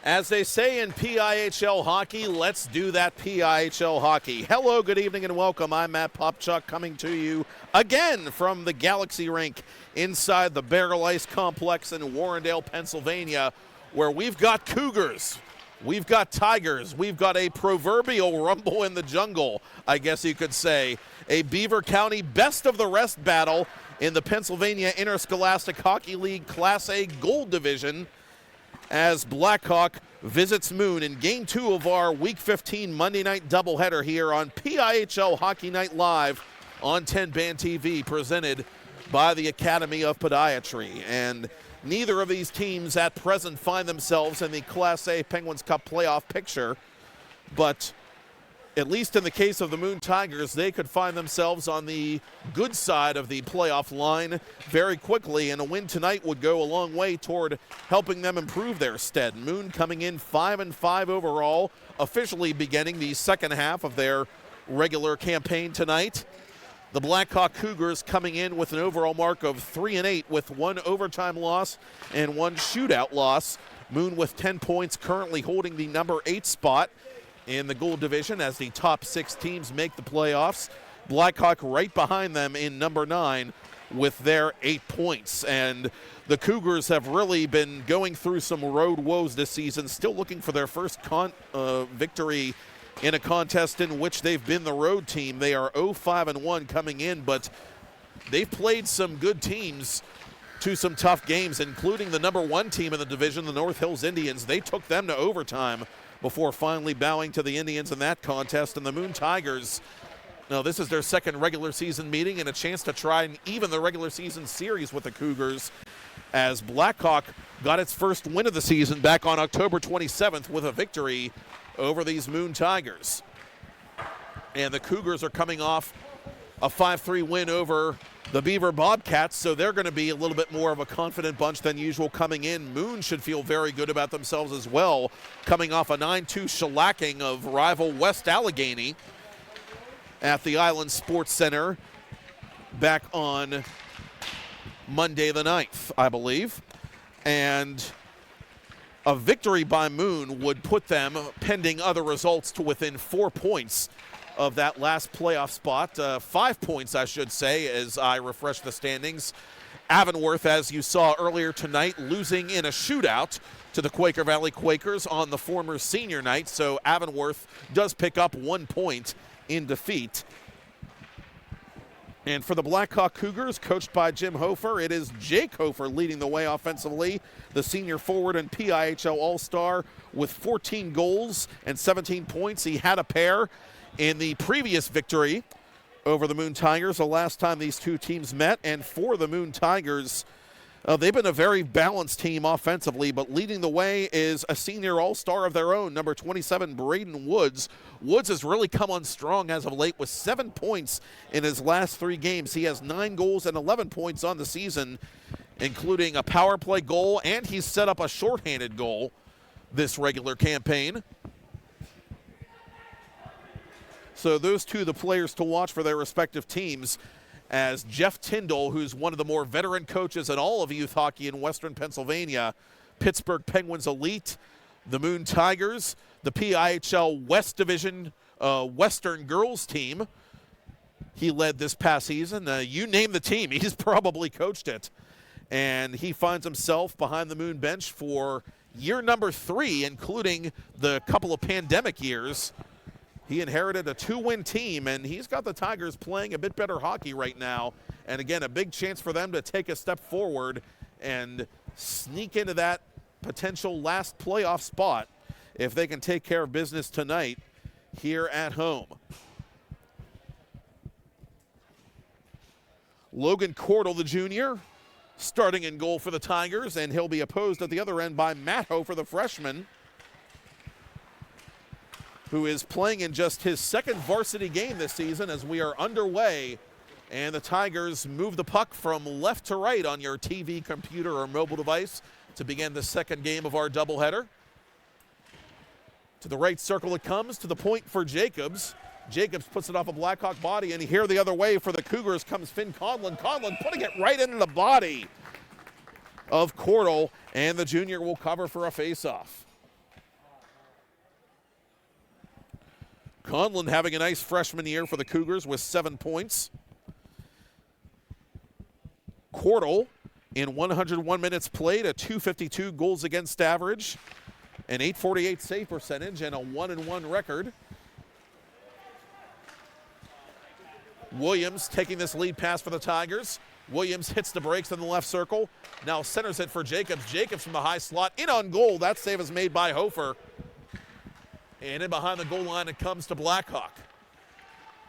As they say in PIHL hockey, let's do that PIHL hockey. Hello, good evening, and welcome. I'm Matt Popchock coming to you again from the Galaxy Rink inside the Baierl Ice Complex in Warrendale, Pennsylvania, where we've got Cougars, we've got Tigers, we've got a proverbial rumble in the jungle, I guess you could say. A Beaver County best of the rest battle in the Pennsylvania Interscholastic Hockey League Class A Gold Division, as Blackhawk visits Moon in Game 2 of our Week 15 Monday night doubleheader here on PIHL Hockey Night Live on 10 Band TV, presented by the Academy of Podiatry. And neither of these teams at present find themselves in the Class A Penguins Cup playoff picture, but at least in the case of the Moon Tigers, they could find themselves on the good side of the playoff line very quickly, and a win tonight would go a long way toward helping them improve their stead. Moon coming in 5-5 overall, officially beginning the second half of their regular campaign tonight. The Blackhawk Cougars coming in with an overall mark of 3-8 with one overtime loss and one shootout loss. Moon with 10 points, currently holding the number 8 spot in the Gold Division as the top 6 teams make the playoffs. Blackhawk right behind them in number 9 with their 8 points. And the Cougars have really been going through some road woes this season, still looking for their first victory in a contest in which they've been the road team. They are 0-5-1 coming in, but they've played some good teams to some tough games, including the number 1 team in the division, the North Hills Indians. They took them to overtime before finally bowing to the Indians in that contest. And the Moon Tigers, now this is their second regular season meeting and a chance to try and even the regular season series with the Cougars, as Blackhawk got its first win of the season back on October 27th with a victory over these Moon Tigers. And the Cougars are coming off a 5-3 win over the Beaver Bobcats, so they're going to be a little bit more of a confident bunch than usual coming in. Moon should feel very good about themselves as well, coming off a 9-2 shellacking of rival West Allegheny at the Island Sports Center back on Monday the 9th, I believe. And a victory by Moon would put them, pending other results, to within 4 points of that last playoff spot. 5 points, I should say, as I refresh the standings. Avonworth, as you saw earlier tonight, losing in a shootout to the Quaker Valley Quakers on the former senior night, so Avonworth does pick up 1 point in defeat. And for the Blackhawk Cougars, coached by Jim Hofer, it is Jake Hofer leading the way offensively, the senior forward and PIHL All-Star with 14 goals and 17 points. He had a pair in the previous victory over the Moon Tigers, the last time these two teams met. And for the Moon Tigers, they've been a very balanced team offensively, but leading the way is a senior all-star of their own, number 27, Braden Woods. Woods has really come on strong as of late with 7 points in his last 3 games. He has 9 goals and 11 points on the season, including a power play goal, and he's set up a shorthanded goal this regular campaign. So those two, the players to watch for their respective teams, as Jeff Tyndall, who's one of the more veteran coaches in all of youth hockey in Western Pennsylvania, Pittsburgh Penguins elite, the Moon Tigers, the PIHL West Division Western girls team. He led this past season. You name the team, he's probably coached it. And he finds himself behind the Moon bench for year number 3, including the couple of pandemic years. He inherited a 2-win team, and he's got the Tigers playing a bit better hockey right now. And again, a big chance for them to take a step forward and sneak into that potential last playoff spot if they can take care of business tonight here at home. Logan Cordell, the junior, starting in goal for the Tigers, and he'll be opposed at the other end by Matt Hofer, the freshman, who is playing in just his second varsity game this season as we are underway. And the Tigers move the puck from left to right on your TV, computer, or mobile device to begin the second game of our doubleheader. To the right circle it comes, to the point for Jacobs. Jacobs puts it off a Blackhawk body, and here the other way for the Cougars comes Finn Conlon. Conlon putting it right into the body of Cordell, and the junior will cover for a face-off. Conlon having a nice freshman year for the Cougars with 7 points. Cordell in 101 minutes played, a .252 goals against average, an .848 save percentage, and a 1-1 record. Williams taking this lead pass for the Tigers. Williams hits the brakes in the left circle. Now centers it for Jacobs. Jacobs from the high slot, in on goal. That save is made by Hofer. And in behind the goal line it comes to Blackhawk.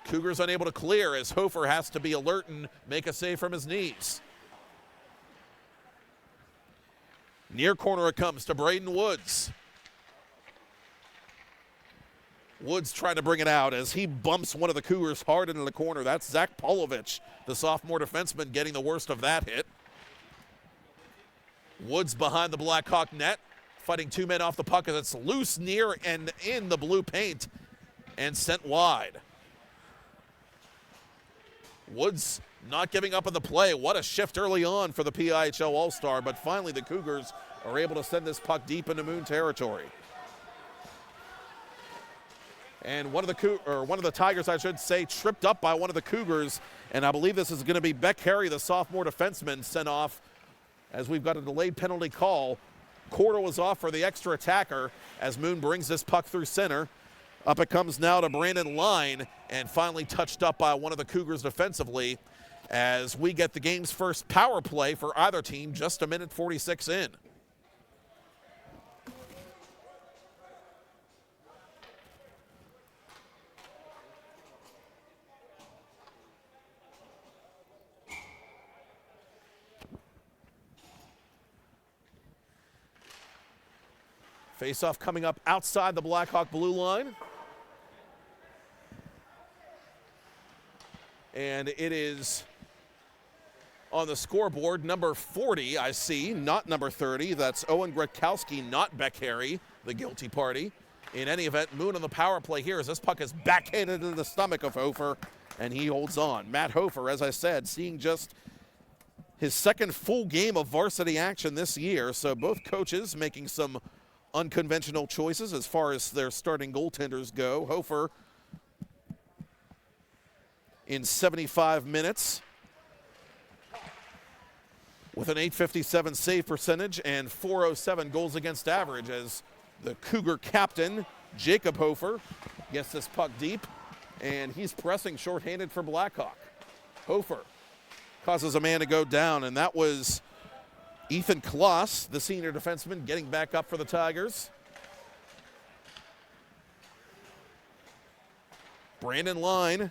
Cougars unable to clear as Hofer has to be alert and make a save from his knees. Near corner it comes to Braden Woods. Woods trying to bring it out as he bumps one of the Cougars hard into the corner. That's Zach Polovich, the sophomore defenseman, getting the worst of that hit. Woods behind the Blackhawk net, fighting 2 men off the puck as it's loose near and in the blue paint and sent wide. Woods not giving up on the play. What a shift early on for the PIHL All-Star, but finally the Cougars are able to send this puck deep into Moon territory. And one of the Tigers, I should say, tripped up by one of the Cougars, and I believe this is going to be Beck Harry, the sophomore defenseman, sent off as we've got a delayed penalty call. Cordell was off for the extra attacker as Moon brings this puck through center. Up it comes now to Brandon Line, and finally touched up by one of the Cougars defensively as we get the game's first power play for either team, just a minute 46 in. Face-off coming up outside the Blackhawk blue line. And it is on the scoreboard, number 40, I see, not number 30. That's Owen Gretkowski, not Beck Harry, the guilty party. In any event, Moon on the power play here as this puck is backhanded into the stomach of Hofer, and he holds on. Matt Hofer, as I said, seeing just his second full game of varsity action this year, so both coaches making some unconventional choices as far as their starting goaltenders go. Hofer in 75 minutes with an .857 save percentage and .407 goals against average as the Cougar captain, Jacob Hofer, gets this puck deep, and he's pressing shorthanded for Blackhawk. Hofer causes a man to go down, and that was Ethan Kloss, the senior defenseman, getting back up for the Tigers. Brandon Line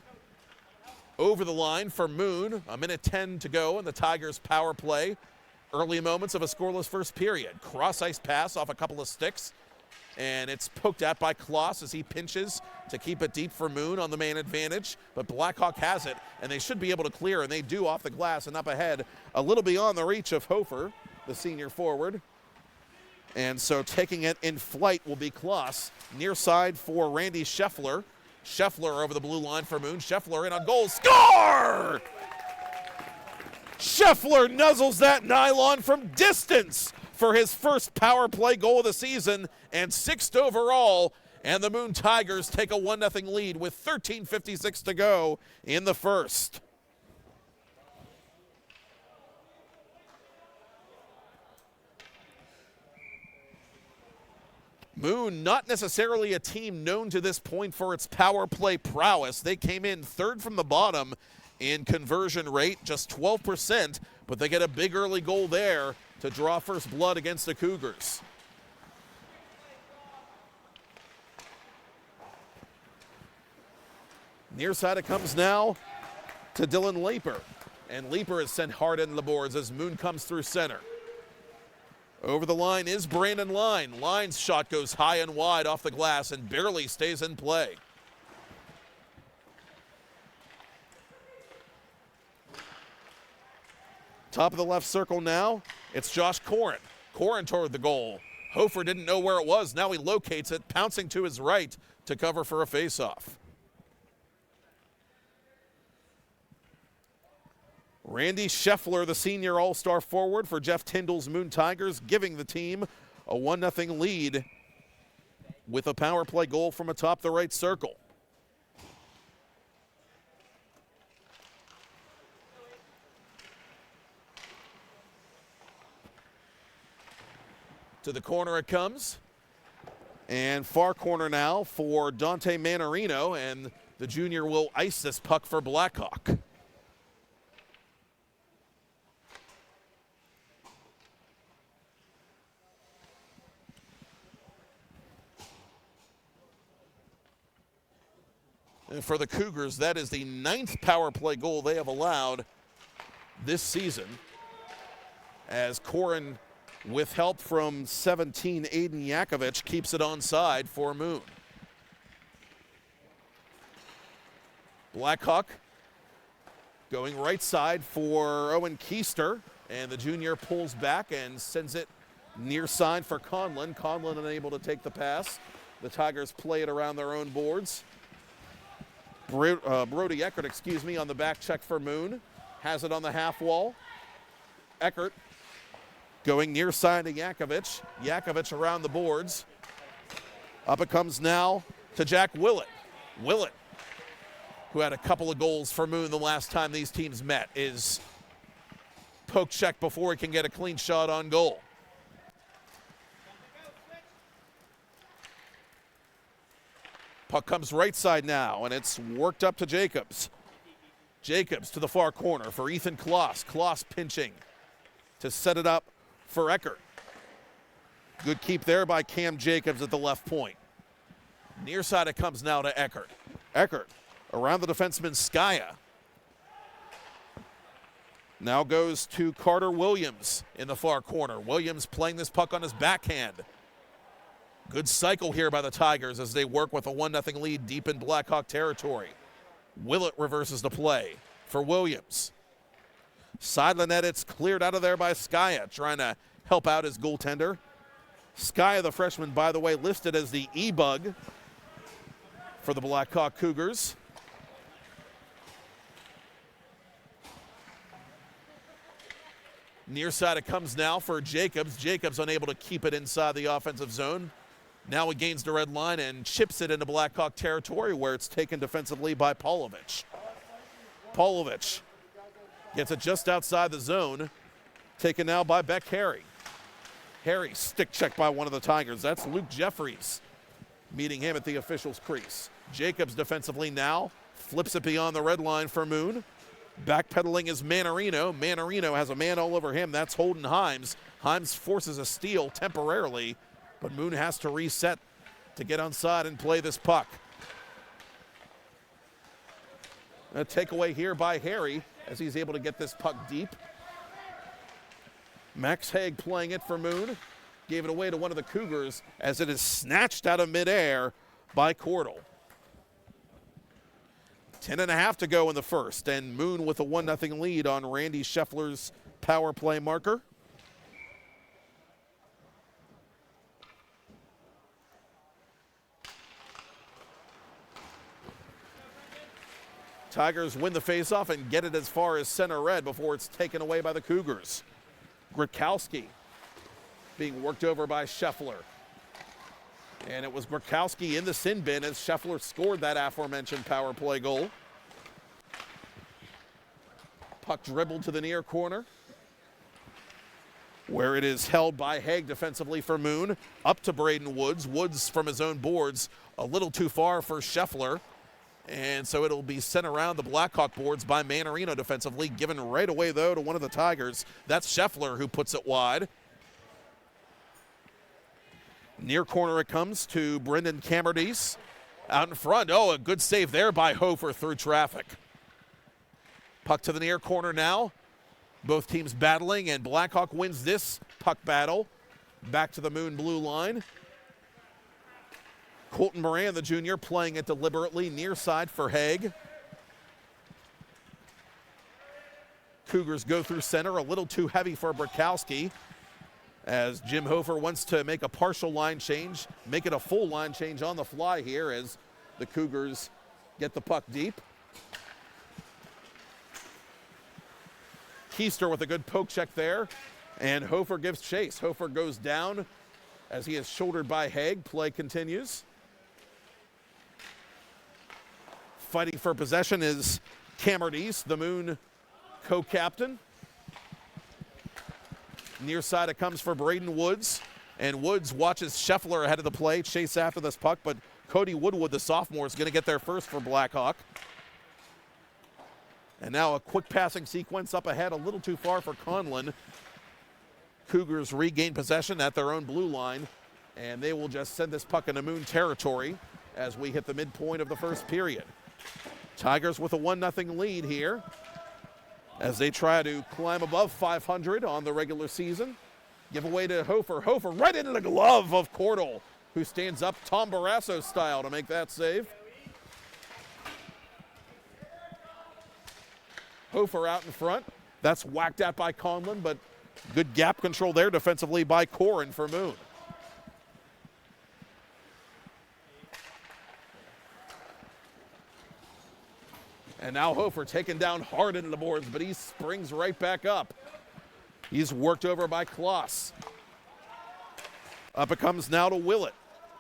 over the line for Moon. A minute 10 to go in the Tigers' power play. Early moments of a scoreless first period. Cross-ice pass off a couple of sticks, and it's poked at by Kloss as he pinches to keep it deep for Moon on the man advantage. But Blackhawk has it, and they should be able to clear, and they do off the glass and up ahead, a little beyond the reach of Hofer, the senior forward. And so taking it in flight will be Kloss. Near side for Randy Scheffler. Scheffler over the blue line for Moon. Scheffler in on goal. Score! Scheffler nuzzles that nylon from distance for his first power play goal of the season and 6th overall. And the Moon Tigers take a 1-0 lead with 13:56 to go in the first. Moon, not necessarily a team known to this point for its power play prowess. They came in 3rd from the bottom in conversion rate, just 12%, but they get a big early goal there to draw first blood against the Cougars. Near side it comes now to Dylan Leeper, and Leeper is sent hard into the boards as Moon comes through center. Over the line is Brandon Line. Line's shot goes high and wide off the glass and barely stays in play. Top of the left circle now, it's Josh Corin. Corin toward the goal. Hofer didn't know where it was. Now he locates it, pouncing to his right to cover for a faceoff. Randy Scheffler, the senior all-star forward for Jeff Tyndall's Moon Tigers, giving the team a 1-0 lead with a power play goal from atop the right circle. To the corner it comes. And far corner now for Dante Manarino, and the junior will ice this puck for Blackhawk. And for the Cougars, that is the 9th power play goal they have allowed this season, as Koren, with help from 17 Aiden Yakovich, keeps it onside for Moon. Blackhawk going right side for Owen Keister, and the junior pulls back and sends it near side for Conlon. Conlon unable to take the pass. The Tigers play it around their own boards. Brody Eckert, on the back check for Moon. Has it on the half wall. Eckert going near side to Yakovich. Yakovich around the boards. Up it comes now to Jack Willett. Willett, who had a couple of goals for Moon the last time these teams met, is poke check before he can get a clean shot on goal. Puck comes right side now, and it's worked up to Jacobs. Jacobs to the far corner for Ethan Kloss. Kloss pinching to set it up for Eckert. Good keep there by Cam Jacobs at the left point. Near side it comes now to Eckert. Eckert around the defenseman Skaya. Now goes to Carter Williams in the far corner. Williams playing this puck on his backhand. Good cycle here by the Tigers as they work with a 1-0 lead deep in Blackhawk territory. Willett reverses the play for Williams. Sideline net, it's cleared out of there by Skaya, trying to help out his goaltender. Skaya, the freshman, by the way, listed as the E-Bug for the Blackhawk Cougars. Near side it comes now for Jacobs. Jacobs unable to keep it inside the offensive zone. Now he gains the red line and chips it into Blackhawk territory, where it's taken defensively by Paulovich. Paulovich gets it just outside the zone, taken now by Beck Harry. Harry stick checked by one of the Tigers. That's Luke Jeffries meeting him at the official's crease. Jacobs defensively now flips it beyond the red line for Moon. Backpedaling is Manarino. Manarino has a man all over him. That's Holden Himes. Himes forces a steal temporarily, but Moon has to reset to get onside and play this puck. A takeaway here by Harry as he's able to get this puck deep. Max Haig playing it for Moon. Gave it away to one of the Cougars as it is snatched out of midair by Cordell. 10.5 to go in the first, and Moon with a 1-0 lead on Randy Scheffler's power play marker. Tigers win the faceoff and get it as far as center red before it's taken away by the Cougars. Grakowski being worked over by Scheffler. And it was Grakowski in the sin bin as Scheffler scored that aforementioned power play goal. Puck dribbled to the near corner, where it is held by Haig defensively for Moon. Up to Braden Woods. Woods from his own boards, a little too far for Scheffler. And so it'll be sent around the Blackhawk boards by Manarino defensively, given right away, though, to one of the Tigers. That's Scheffler who puts it wide. Near corner it comes to Brendan Camerdies. Out in front. Oh, a good save there by Hofer through traffic. Puck to the near corner now. Both teams battling, and Blackhawk wins this puck battle. Back to the Moon blue line. Colton Moran, the junior, playing it deliberately near side for Haig. Cougars go through center, a little too heavy for Brakowski, as Jim Hofer wants to make a partial line change, make it a full line change on the fly here as the Cougars get the puck deep. Keister with a good poke check there, and Hofer gives chase. Hofer goes down as he is shouldered by Haig. Play continues. Fighting for possession is Camerdies, the Moon co-captain. Near side it comes for Braden Woods, And Woods watches Scheffler ahead of the play, chase after this puck, but Cody Woodward, the sophomore, is going to get there first for Blackhawk. And now a quick passing sequence up ahead, a little too far for Conlon. Cougars regain possession at their own blue line, and they will just send this puck into Moon territory as we hit the midpoint of the first period. Tigers with a 1-0 lead here as they try to climb above 500 on the regular season. Give away to Hofer. Hofer right into the glove of Cordell, who stands up Tom Barrasso style to make that save. Hofer out in front. That's whacked at by Conlon, but good gap control there defensively by Corin for Moon. And now Hofer taken down hard into the boards, but he springs right back up. He's worked over by Kloss. Up it comes now to Willett.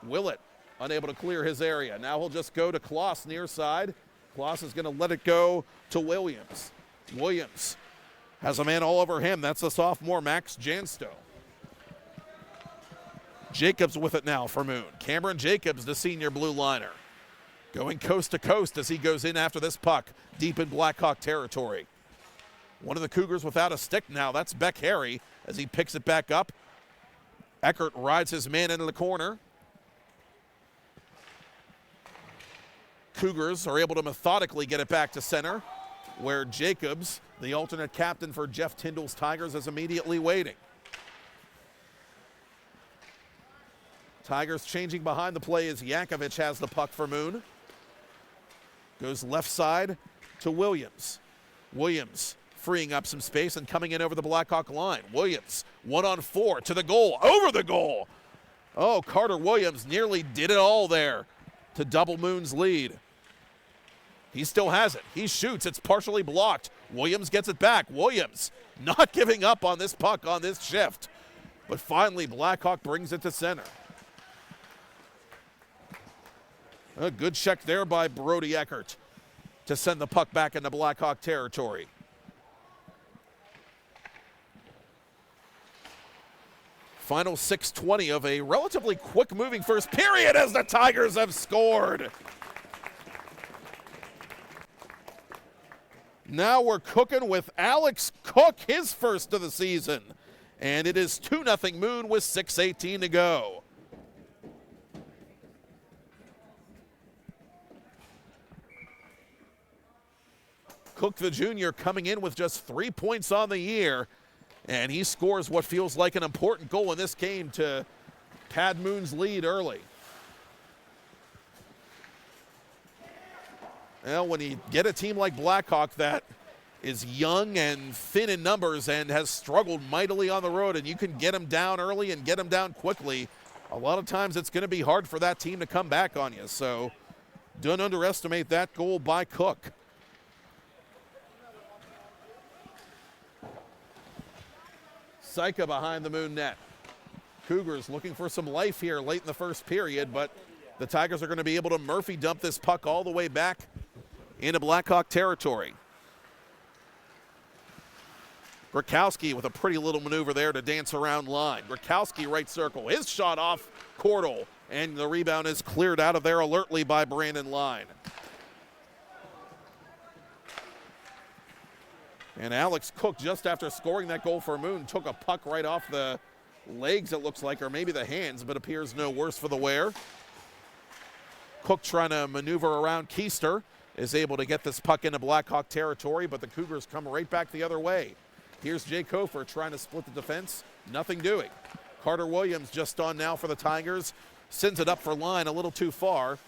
Willett unable to clear his area. Now he'll just go to Kloss near side. Kloss is going to let it go to Williams. Williams has a man all over him. That's the sophomore, Max Janstow. Jacobs with it now for Moon. Cameron Jacobs, the senior blue liner, going coast to coast as he goes in after this puck deep in Blackhawk territory. One of the Cougars without a stick now. That's Beck Harry as he picks it back up. Eckert rides his man into the corner. Cougars are able to methodically get it back to center, where Jacobs, the alternate captain for Jeff Tyndall's Tigers, is immediately waiting. Tigers changing behind the play as Yankovic has the puck for Moon. Goes left side to Williams. Williams freeing up some space and coming in over the Blackhawk line. Williams, 1-on-4 to the goal, over the goal. Oh, Carter Williams nearly did it all there to double Moon's lead. He still has it. He shoots. It's partially blocked. Williams gets it back. Williams not giving up on this puck on this shift. But finally, Blackhawk brings it to center. A good check there by Brody Eckert to send the puck back into Blackhawk territory. Final 6:20 of a relatively quick-moving first period as the Tigers have scored. Now we're cooking with Alex Cook, his first of the season. And it is 2-0 Moon with 6:18 to go. Cook, the junior, coming in with just 3 points on the year. And he scores what feels like an important goal in this game to pad Moon's lead early. Well, when you get a team like Blackhawk that is young and thin in numbers and has struggled mightily on the road, and you can get them down early and get them down quickly, a lot of times it's going to be hard for that team to come back on you. So don't underestimate that goal by Cook. Syka behind the Moon net. Cougars looking for some life here late in the first period, but the Tigers are going to be able to Murphy dump this puck all the way back into Blackhawk territory. Grakowski with a pretty little maneuver there to dance around line. Grakowski right circle. His shot off Cordell, and the rebound is cleared out of there alertly by Brandon Line. And Alex Cook, just after scoring that goal for Moon, took a puck right off the legs, it looks like, or maybe the hands, but appears no worse for the wear. Cook trying to maneuver around Keister, is able to get this puck into Blackhawk territory, but the Cougars come right back the other way. Here's Jake Hofer trying to split the defense, nothing doing. Carter Williams just on now for the Tigers, sends it up for Line a little too far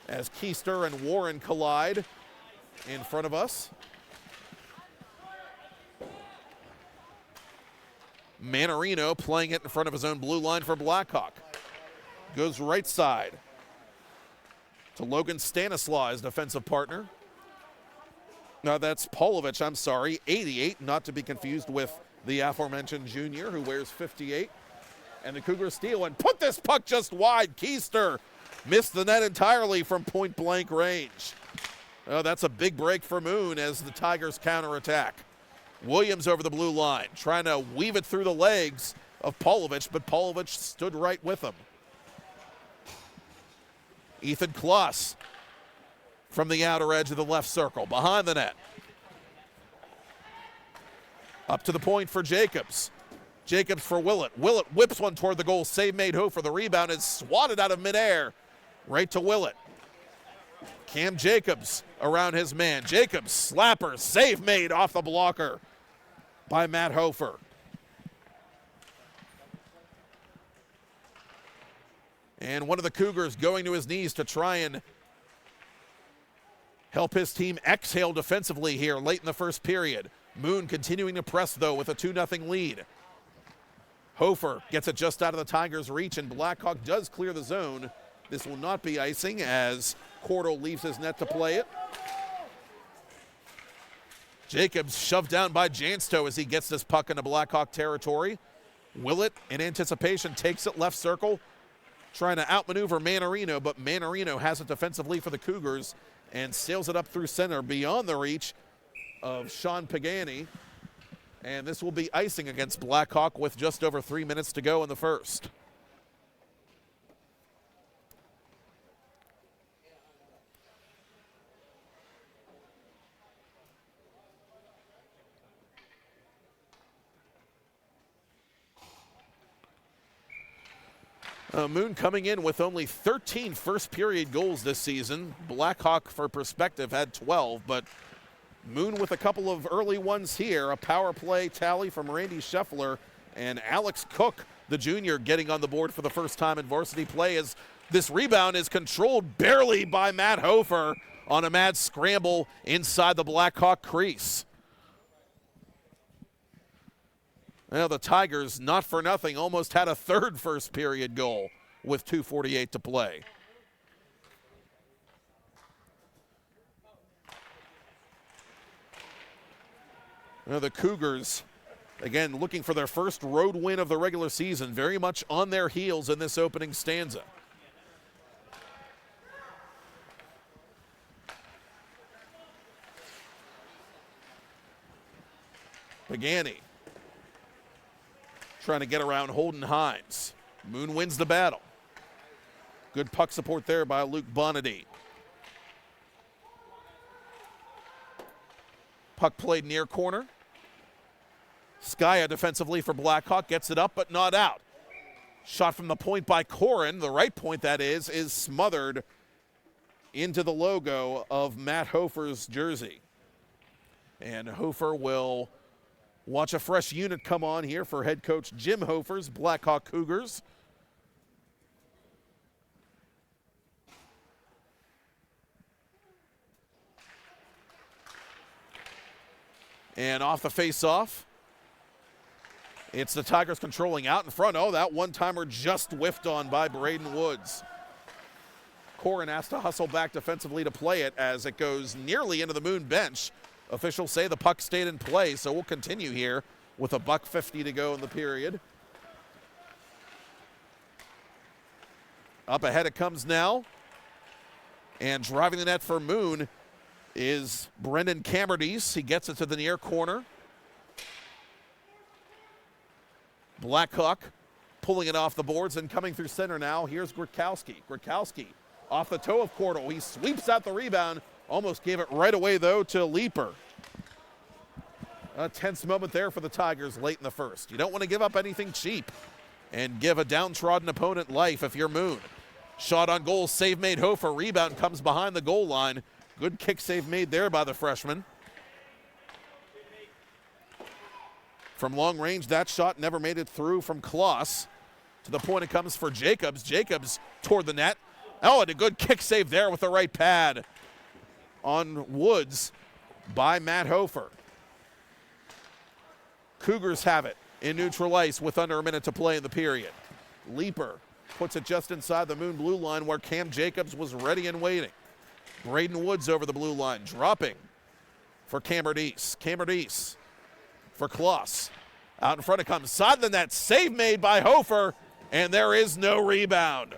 as Keister and Warren collide in front of us. Manarino playing it in front of his own blue line for Blackhawk. Goes right side to Logan Stanislaw, his defensive partner. No, that's Pavlovich, I'm sorry, 88, not to be confused with the aforementioned junior who wears 58. And the Cougars steal and put this puck just wide. Keister missed the net entirely from point blank range. Oh, that's a big break for Moon as the Tigers counterattack. Williams over the blue line, trying to weave it through the legs of Pavlovich, but Pavlovich stood right with him. Ethan Kloss from the outer edge of the left circle, behind the net. Up to the point for Jacobs. Jacobs for Willett. Willett whips one toward the goal. Save made Hofer. The rebound is swatted out of midair. Right to Willett. Cam Jacobs around his man. Jacobs, slapper, save made off the blocker by Matt Hofer. And one of the Cougars going to his knees to try and help his team exhale defensively here late in the first period. Moon continuing to press, though, with a 2-0 lead. Hofer gets it just out of the Tigers' reach, and Blackhawk does clear the zone. This will not be icing as Cordell leaves his net to play it. Jacobs shoved down by Jansto as he gets this puck into Blackhawk territory. Willett, in anticipation, takes it left circle, trying to outmaneuver Manarino, but Manarino has it defensively for the Cougars and sails it up through center beyond the reach of Sean Pagani. And this will be icing against Blackhawk with just over 3 minutes to go in the first. Moon coming in with only 13 first period goals this season. Blackhawk, for perspective, had 12, but Moon with a couple of early ones here. A power play tally from Randy Scheffler and Alex Cook, the junior, getting on the board for the first time in varsity play as this rebound is controlled barely by Matt Hofer on a mad scramble inside the Blackhawk crease. Well, the Tigers, not for nothing, almost had a third first period goal with 2:48 to play. Now the Cougars, again, looking for their first road win of the regular season, very much on their heels in this opening stanza. Pagani trying to get around Holden Hines. Moon wins the battle. Good puck support there by Luke Bonady. Puck played near corner. Skaya defensively for Blackhawk gets it up but not out. Shot from the point by Corin, the right point that is smothered into the logo of Matt Hofer's jersey. And Hofer will watch a fresh unit come on here for head coach Jim Hofer's Blackhawk Cougars. And off the face-off, it's the Tigers controlling out in front. Oh, that one-timer just whiffed on by Braden Woods. Corin has to hustle back defensively to play it as it goes nearly into the Moon bench. Officials say the puck stayed in play, so we'll continue here with a $1:50 to go in the period. Up ahead it comes now. And driving the net for Moon is Brendan Camerdies. He gets it to the near corner. Blackhawk pulling it off the boards and coming through center now. Here's Grikowski. Grikowski off the toe of Cordell. He sweeps out the rebound. Almost gave it right away, though, to Leaper. A tense moment there for the Tigers late in the first. You don't want to give up anything cheap and give a downtrodden opponent life if you're Moon. Shot on goal, save made Hofer. Rebound comes behind the goal line. Good kick save made there by the freshman. From long range, that shot never made it through from Kloss. To the point it comes for Jacobs. Jacobs toward the net. Oh, and a good kick save there with the right pad on Woods by Matt Hofer. Cougars have it in neutral ice with under a minute to play in the period. Leaper puts it just inside the Moon blue line where Cam Jacobs was ready and waiting. Braden Woods over the blue line, dropping for Camerdies. Camerdies for Kloss. Out in front it comes. Side of the net, save made by Hofer, and there is no rebound.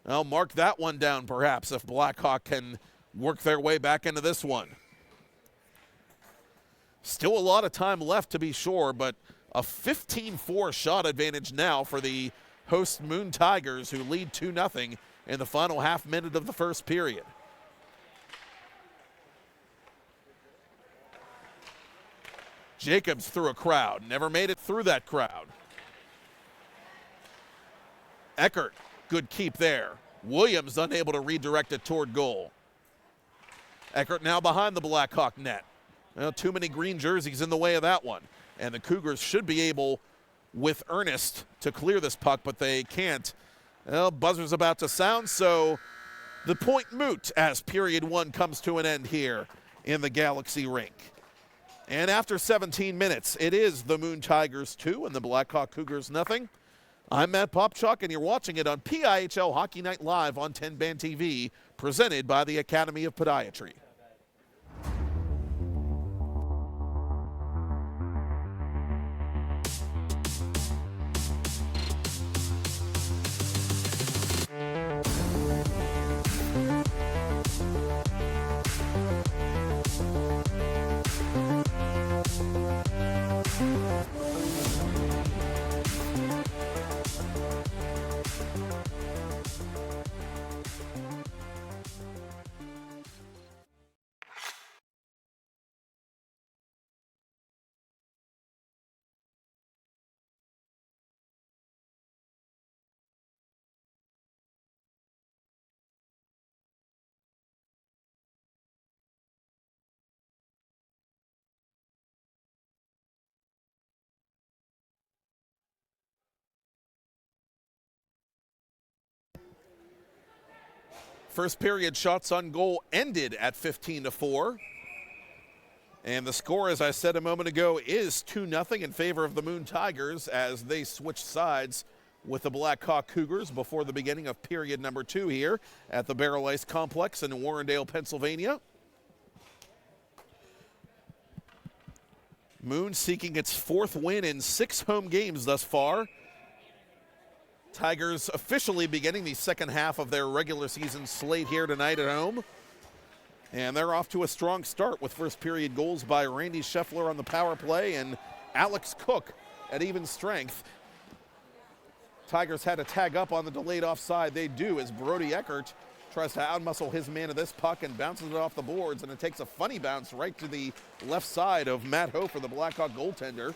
I'll mark that one down perhaps if Blackhawk can work their way back into this one. Still a lot of time left to be sure, but a 15-4 shot advantage now for the host Moon Tigers, who lead 2-0 in the final half minute of the first period. Jacobs through a crowd, never made it through that crowd. Eckert, good keep there. Williams unable to redirect it toward goal. Eckert now behind the Blackhawk net. Well, too many green jerseys in the way of that one. And the Cougars should be able, with earnest, to clear this puck, but they can't. Well, buzzer's about to sound, so the point moot as period one comes to an end here in the Galaxy rink. And after 17 minutes, it is the Moon Tigers 2 and the Blackhawk Cougars nothing. I'm Matt Popchock, and you're watching it on PIHL Hockey Night Live on 10 Band TV, presented by the Academy of Podiatry. First period shots on goal ended at 15-4. And the score, as I said a moment ago, is 2-0 in favor of the Moon Tigers as they switch sides with the Blackhawk Cougars before the beginning of period number 2 here at the Baierl Ice Complex in Warrendale, Pennsylvania. Moon seeking its 4th win in 6 home games thus far. Tigers officially beginning the second half of their regular season slate here tonight at home. And they're off to a strong start with first period goals by Randy Scheffler on the power play and Alex Cook at even strength. Tigers had to tag up on the delayed offside. They do as Brody Eckert tries to outmuscle his man of this puck and bounces it off the boards, and it takes a funny bounce right to the left side of Matt Hofer, the Blackhawk goaltender.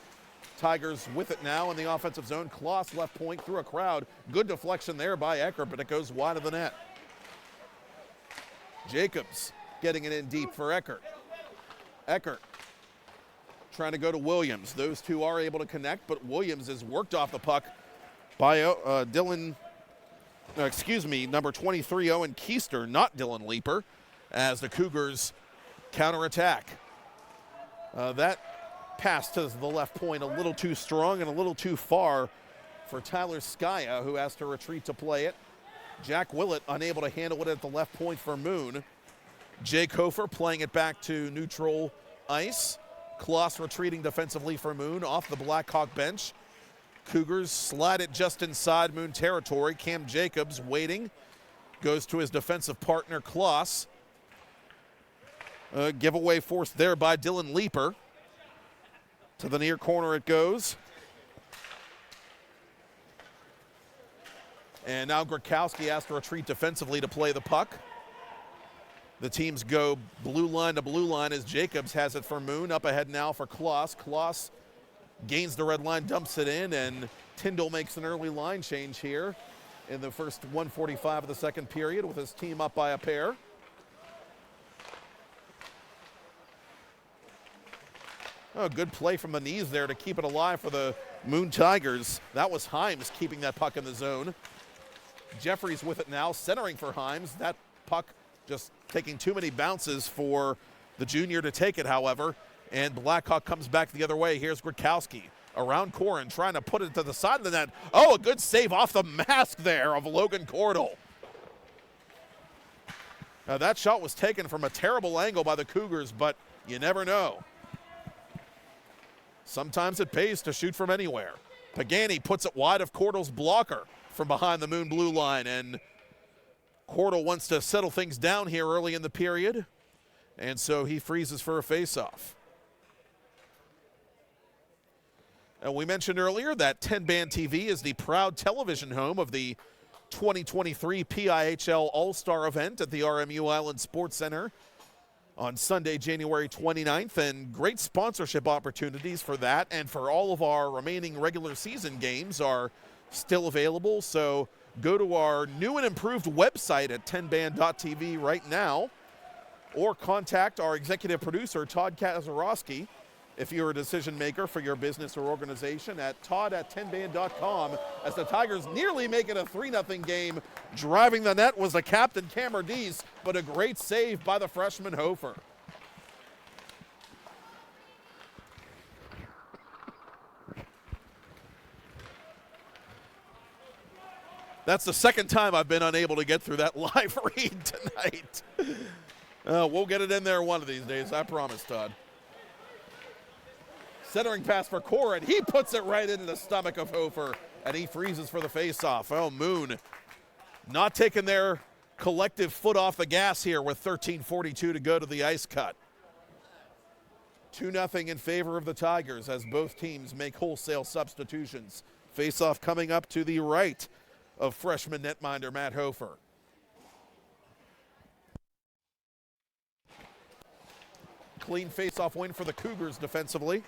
Tigers with it now in the offensive zone. Kloss left point through a crowd. Good deflection there by Eckert, but it goes wide of the net. Jacobs getting it in deep for Eckert. Eckert trying to go to Williams. Those two are able to connect, but Williams is worked off the puck by number 23, Owen Keister, not Dylan Leeper, as the Cougars counterattack. That pass to the left point a little too strong and a little too far for Tyler Skaya, who has to retreat to play it. Jack Willett unable to handle it at the left point for Moon. Jake Hofer playing it back to neutral ice. Kloss retreating defensively for Moon off the Blackhawk bench. Cougars slide it just inside Moon territory. Cam Jacobs waiting. Goes to his defensive partner, Kloss. Giveaway forced there by Dylan Leeper. To the near corner it goes. And now Grakowski has to retreat defensively to play the puck. The teams go blue line to blue line as Jacobs has it for Moon. Up ahead now for Kloss. Kloss gains the red line, dumps it in, and Tyndall makes an early line change here in the first 1:45 of the second period with his team up by a pair. Oh, good play from the knees there to keep it alive for the Moon Tigers. That was Himes keeping that puck in the zone. Jeffries with it now, centering for Himes. That puck just taking too many bounces for the junior to take it, however. And Blackhawk comes back the other way. Here's Grakowski around Corin, trying to put it to the side of the net. Oh, a good save off the mask there of Logan Cordell. Now, that shot was taken from a terrible angle by the Cougars, but you never know. Sometimes it pays to shoot from anywhere. Pagani puts it wide of Cordell's blocker from behind the Moon blue line, and Cordell wants to settle things down here early in the period, and so he freezes for a faceoff. We mentioned earlier that 10-Band TV is the proud television home of the 2023 PIHL All-Star event at the RMU Island Sports Center on Sunday, January 29th, and great sponsorship opportunities for that and for all of our remaining regular season games are still available. So go to our new and improved website at 10band.tv right now, or contact our executive producer, Todd Kazarowski, if you're a decision maker for your business or organization, at todd@10band.com, as the Tigers nearly make it a 3-0 game. Driving the net was the captain, Cameron Dees, but a great save by the freshman Hofer. That's the second time I've been unable to get through that live read tonight. We'll get it in there one of these days, I promise, Todd. Centering pass for Corrin. He puts it right into the stomach of Hofer, and he freezes for the faceoff. Oh, Moon not taking their collective foot off the gas here with 13:42 to go to the ice cut. 2-0 in favor of the Tigers as both teams make wholesale substitutions. Faceoff coming up to the right of freshman netminder Matt Hofer. Clean faceoff win for the Cougars defensively.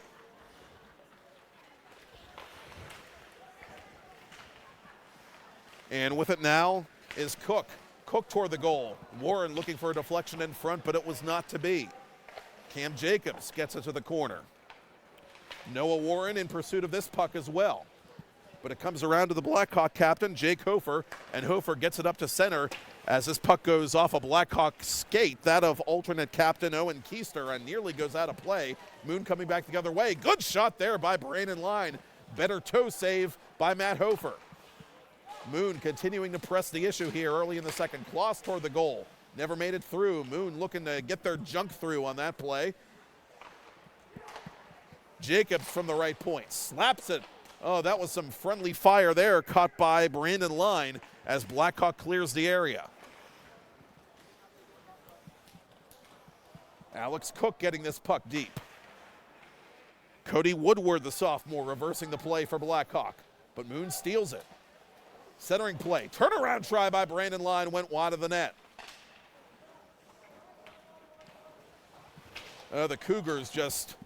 And with it now is Cook. Cook toward the goal. Warren looking for a deflection in front, but it was not to be. Cam Jacobs gets it to the corner. Noah Warren in pursuit of this puck as well. But it comes around to the Blackhawk captain, Jake Hofer, and Hofer gets it up to center as this puck goes off a Blackhawk skate, that of alternate captain Owen Keister, and nearly goes out of play. Moon coming back the other way. Good shot there by Brandon Line. Better toe save by Matt Hofer. Moon continuing to press the issue here early in the second. Kloss toward the goal. Never made it through. Moon looking to get their junk through on that play. Jacobs from the right point. Slaps it. Oh, that was some friendly fire there, caught by Brandon Line as Blackhawk clears the area. Alex Cook getting this puck deep. Cody Woodward, the sophomore, reversing the play for Blackhawk, but Moon steals it. Centering play. Turnaround try by Brandon Line went wide of the net. The Cougars just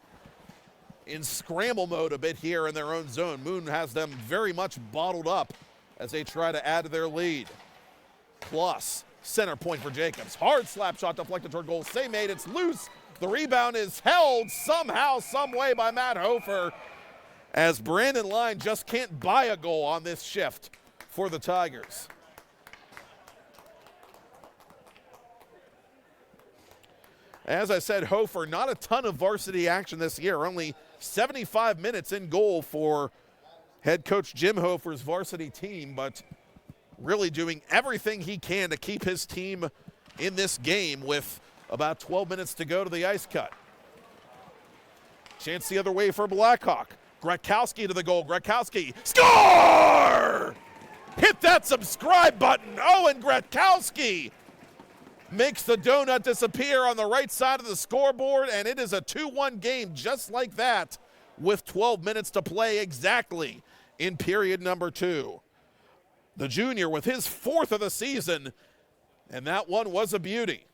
in scramble mode a bit here in their own zone. Moon has them very much bottled up as they try to add to their lead. Plus, center point for Jacobs. Hard slap shot deflected toward goal. Save made. It's loose. The rebound is held somehow, some way by Matt Hofer as Brandon Line just can't buy a goal on this shift for the Tigers. As I said, Hofer, not a ton of varsity action this year. Only 75 minutes in goal for head coach Jim Hofer's varsity team, but really doing everything he can to keep his team in this game with about 12 minutes to go to the ice cut. Chance the other way for Blackhawk. Gretkowski to the goal. Gretkowski, score! Hit that subscribe button. Owen Gretkowski makes the donut disappear on the right side of the scoreboard, and it is a 2-1 game just like that with 12 minutes to play exactly in period number 2. The junior with his 4th of the season, and that one was a beauty.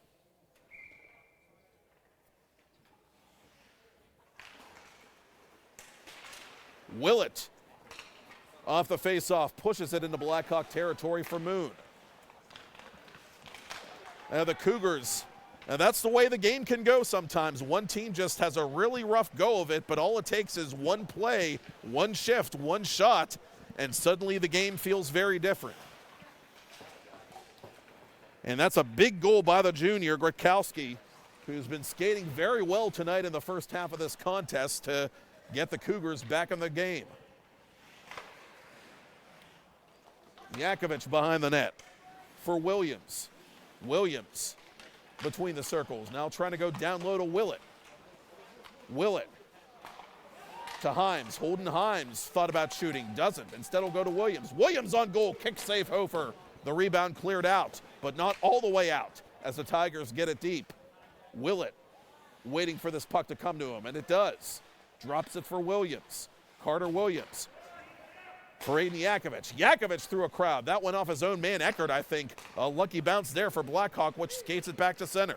Willett off the faceoff pushes it into Blackhawk territory for Moon. The Cougars, and that's the way the game can go sometimes. One team just has a really rough go of it, but all it takes is one play, one shift, one shot, and suddenly the game feels very different. And that's a big goal by the junior, Gretkowski, who's been skating very well tonight in the first half of this contest to get the Cougars back in the game. Yakovich behind the net for Williams. Williams between the circles, now trying to go down low to Willett. Willett to Himes. Holden Himes thought about shooting, doesn't. Instead will go to Williams. Williams on goal, kick save Hofer. The rebound cleared out, but not all the way out as the Tigers get it deep. Willett waiting for this puck to come to him, and it does. Drops it for Williams. Carter Williams. For Aiden Yakovich. Yakovich through a crowd. That went off his own man, Eckert, I think. A lucky bounce there for Blackhawk, which skates it back to center.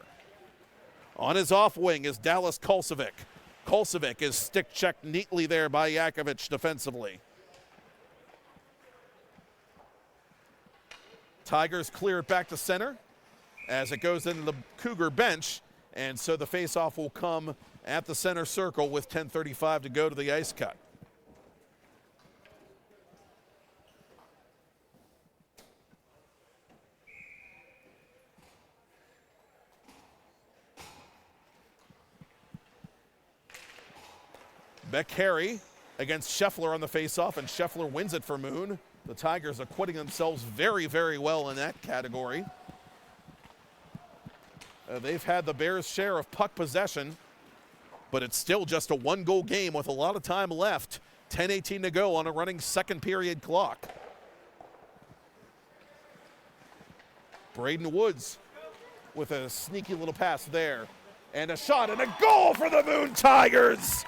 On his off wing is Dallas Kulcevic. Kulcevic is stick checked neatly there by Yakovich defensively. Tigers clear it back to center as it goes into the Cougar bench. And so the faceoff will come at the center circle with 10:35 to go to the ice cut. Beck Harry against Scheffler on the faceoff, and Scheffler wins it for Moon. The Tigers acquitting themselves very, very well in that category. They've had the Bears' share of puck possession, but it's still just a one-goal game with a lot of time left. 10:18 to go on a running second period clock. Braden Woods with a sneaky little pass there. And a shot and a goal for the Moon Tigers!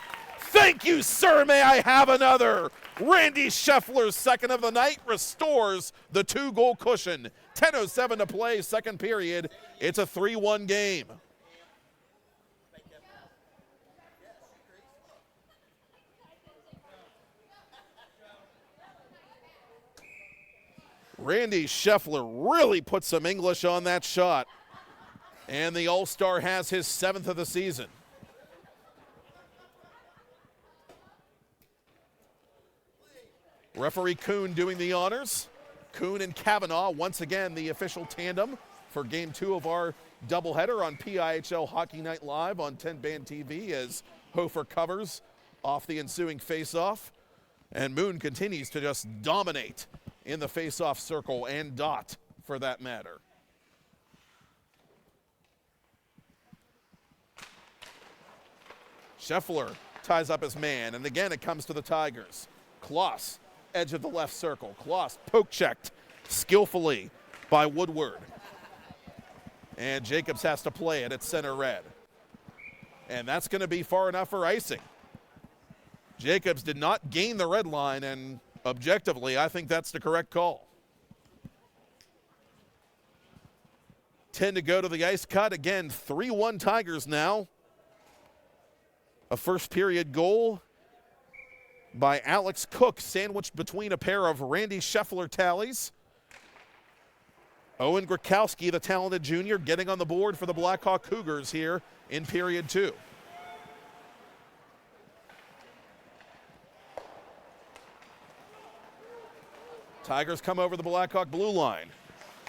Thank you, sir. May I have another? Randy Scheffler's second of the night restores the two-goal cushion. 10:07 to play, second period. It's a 3-1 game. Randy Scheffler really put some English on that shot. And the All-Star has his 7th of the season. Referee Kuhn doing the honors. Kuhn and Kavanaugh, once again, the official tandem for Game 2 of our doubleheader on PIHL Hockey Night Live on 10 Band TV as Hofer covers off the ensuing faceoff. And Moon continues to just dominate in the faceoff circle and dot for that matter. Scheffler ties up his man, and again it comes to the Tigers. Kloss, edge of the left circle. Kloss poke checked skillfully by Woodward. And Jacobs has to play it at center red. And that's going to be far enough for icing. Jacobs did not gain the red line, and objectively, I think that's the correct call. 10 to go to the ice cut. Again, 3-1 Tigers now. A first period goal by Alex Cook, sandwiched between a pair of Randy Scheffler tallies. Owen Grakowski, the talented junior, getting on the board for the Blackhawk Cougars here in period 2. Tigers come over the Blackhawk blue line.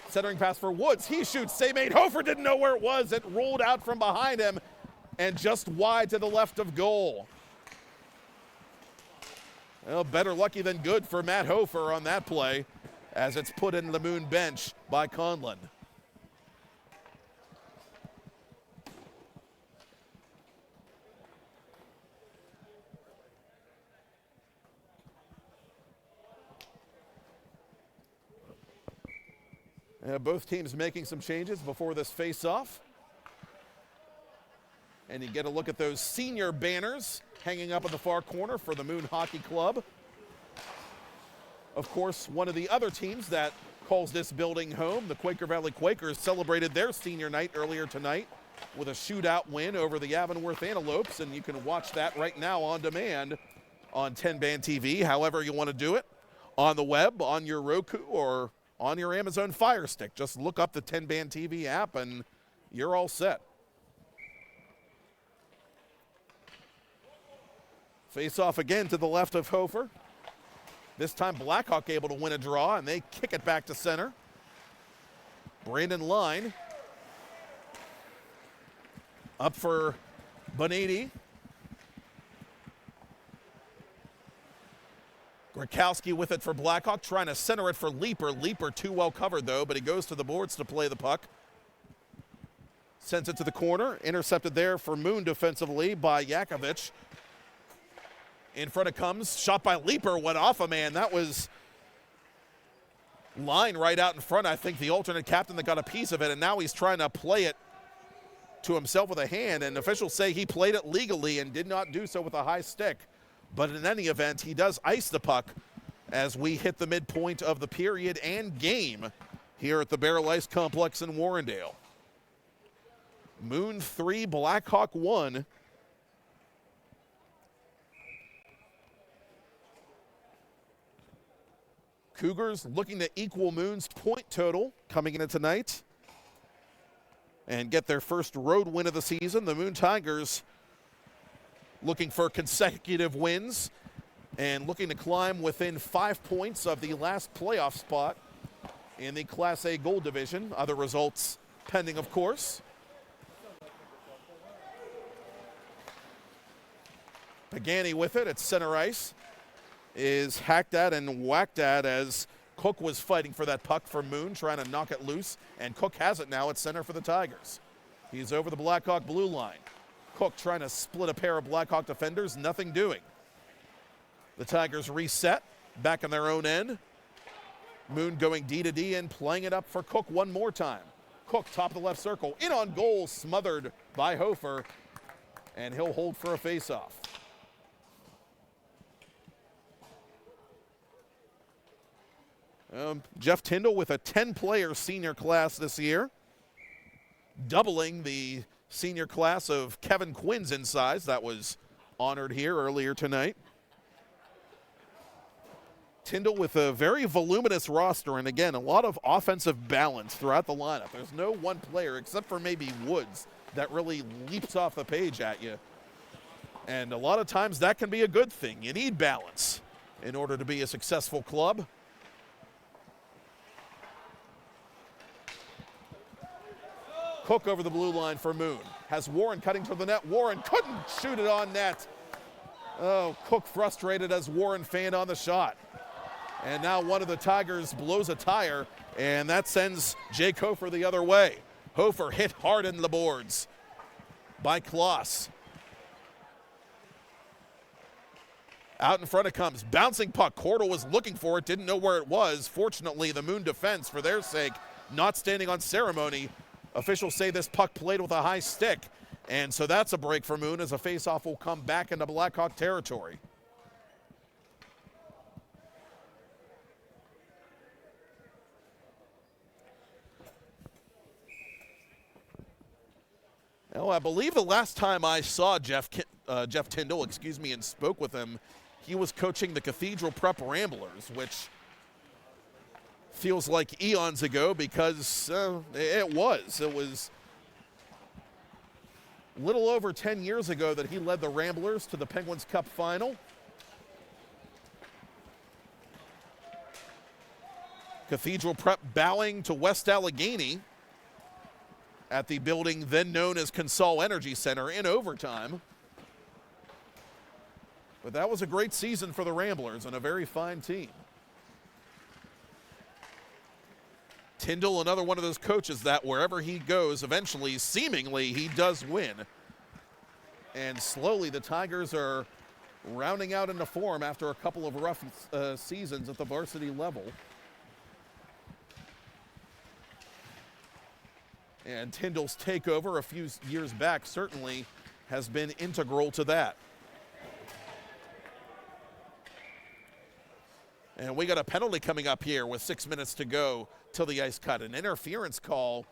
Centering pass for Woods. He shoots. Save made. Hofer didn't know where it was. It rolled out from behind him and just wide to the left of goal. Well, better lucky than good for Matt Hofer on that play as it's put in the Moon bench by Conlon. Both teams making some changes before this face-off. And you get a look at those senior banners hanging up in the far corner for the Moon Hockey Club. Of course, one of the other teams that calls this building home, the Quaker Valley Quakers, celebrated their senior night earlier tonight with a shootout win over the Avonworth Antelopes, and you can watch that right now on demand on 10 Band TV, however you want to do it, on the web, on your Roku, or on your Amazon Fire Stick. Just look up the 10 Band TV app and you're all set. Face off again to the left of Hofer. This time Blackhawk able to win a draw, and they kick it back to center. Brandon Line up for Bonatti. Grakowski with it for Blackhawk, trying to center it for Leeper. Leeper too well covered though, but he goes to the boards to play the puck. Sends it to the corner, intercepted there for Moon defensively by Yakovich. In front it comes, shot by Leeper, went off a man. That was Line right out in front. I think the alternate captain that got a piece of it, and now he's trying to play it to himself with a hand, and officials say he played it legally and did not do so with a high stick. But in any event, he does ice the puck as we hit the midpoint of the period and game here at the Baierl Ice Complex in Warrendale. Moon 3, Blackhawk 1. Cougars looking to equal Moon's point total coming into tonight and get their first road win of the season. The Moon Tigers looking for consecutive wins and looking to climb within 5 points of the last playoff spot in the Class A Gold Division. Other results pending, of course. Pagani with it at center ice is hacked at and whacked at as Cook was fighting for that puck for Moon, trying to knock it loose, and Cook has it now at center for the Tigers. He's over the Blackhawk blue line. Cook trying to split a pair of Blackhawk defenders, nothing doing. The Tigers reset, back in their own end. Moon going D to D and playing it up for Cook one more time. Cook, top of the left circle, in on goal, smothered by Hofer, and he'll hold for a faceoff. Jeff Tyndall with a 10-player senior class this year, doubling the senior class of Kevin Quinn's in size. That was honored here earlier tonight. Tyndall with a very voluminous roster, and again, a lot of offensive balance throughout the lineup. There's no one player, except for maybe Woods, that really leaps off the page at you. And a lot of times that can be a good thing. You need balance in order to be a successful club. Cook over the blue line for Moon. Has Warren cutting toward the net. Warren couldn't shoot it on net. Oh, Cook frustrated as Warren fanned on the shot. And now one of the Tigers blows a tire, and that sends Jake Hofer the other way. Hofer hit hard in the boards by Kloss. Out in front it comes. Bouncing puck. Cordell was looking for it, didn't know where it was. Fortunately, the Moon defense, for their sake, not standing on ceremony. Officials say this puck played with a high stick, and so that's a break for Moon as a faceoff will come back into Blackhawk territory. Well, I believe the last time I saw Jeff Tyndall, and spoke with him, he was coaching the Cathedral Prep Ramblers, which feels like eons ago because it was a little over 10 years ago that he led the Ramblers to the Penguins Cup final. Cathedral Prep bowing to West Allegheny at the building then known as Consol Energy Center in overtime. But that was a great season for the Ramblers and a very fine team. Tyndall, another one of those coaches that wherever he goes, eventually, seemingly, he does win. And slowly the Tigers are rounding out into form after a couple of rough seasons at the varsity level. And Tyndall's takeover a few years back certainly has been integral to that. And we got a penalty coming up here with 6 minutes to go till the ice cut. An interference call,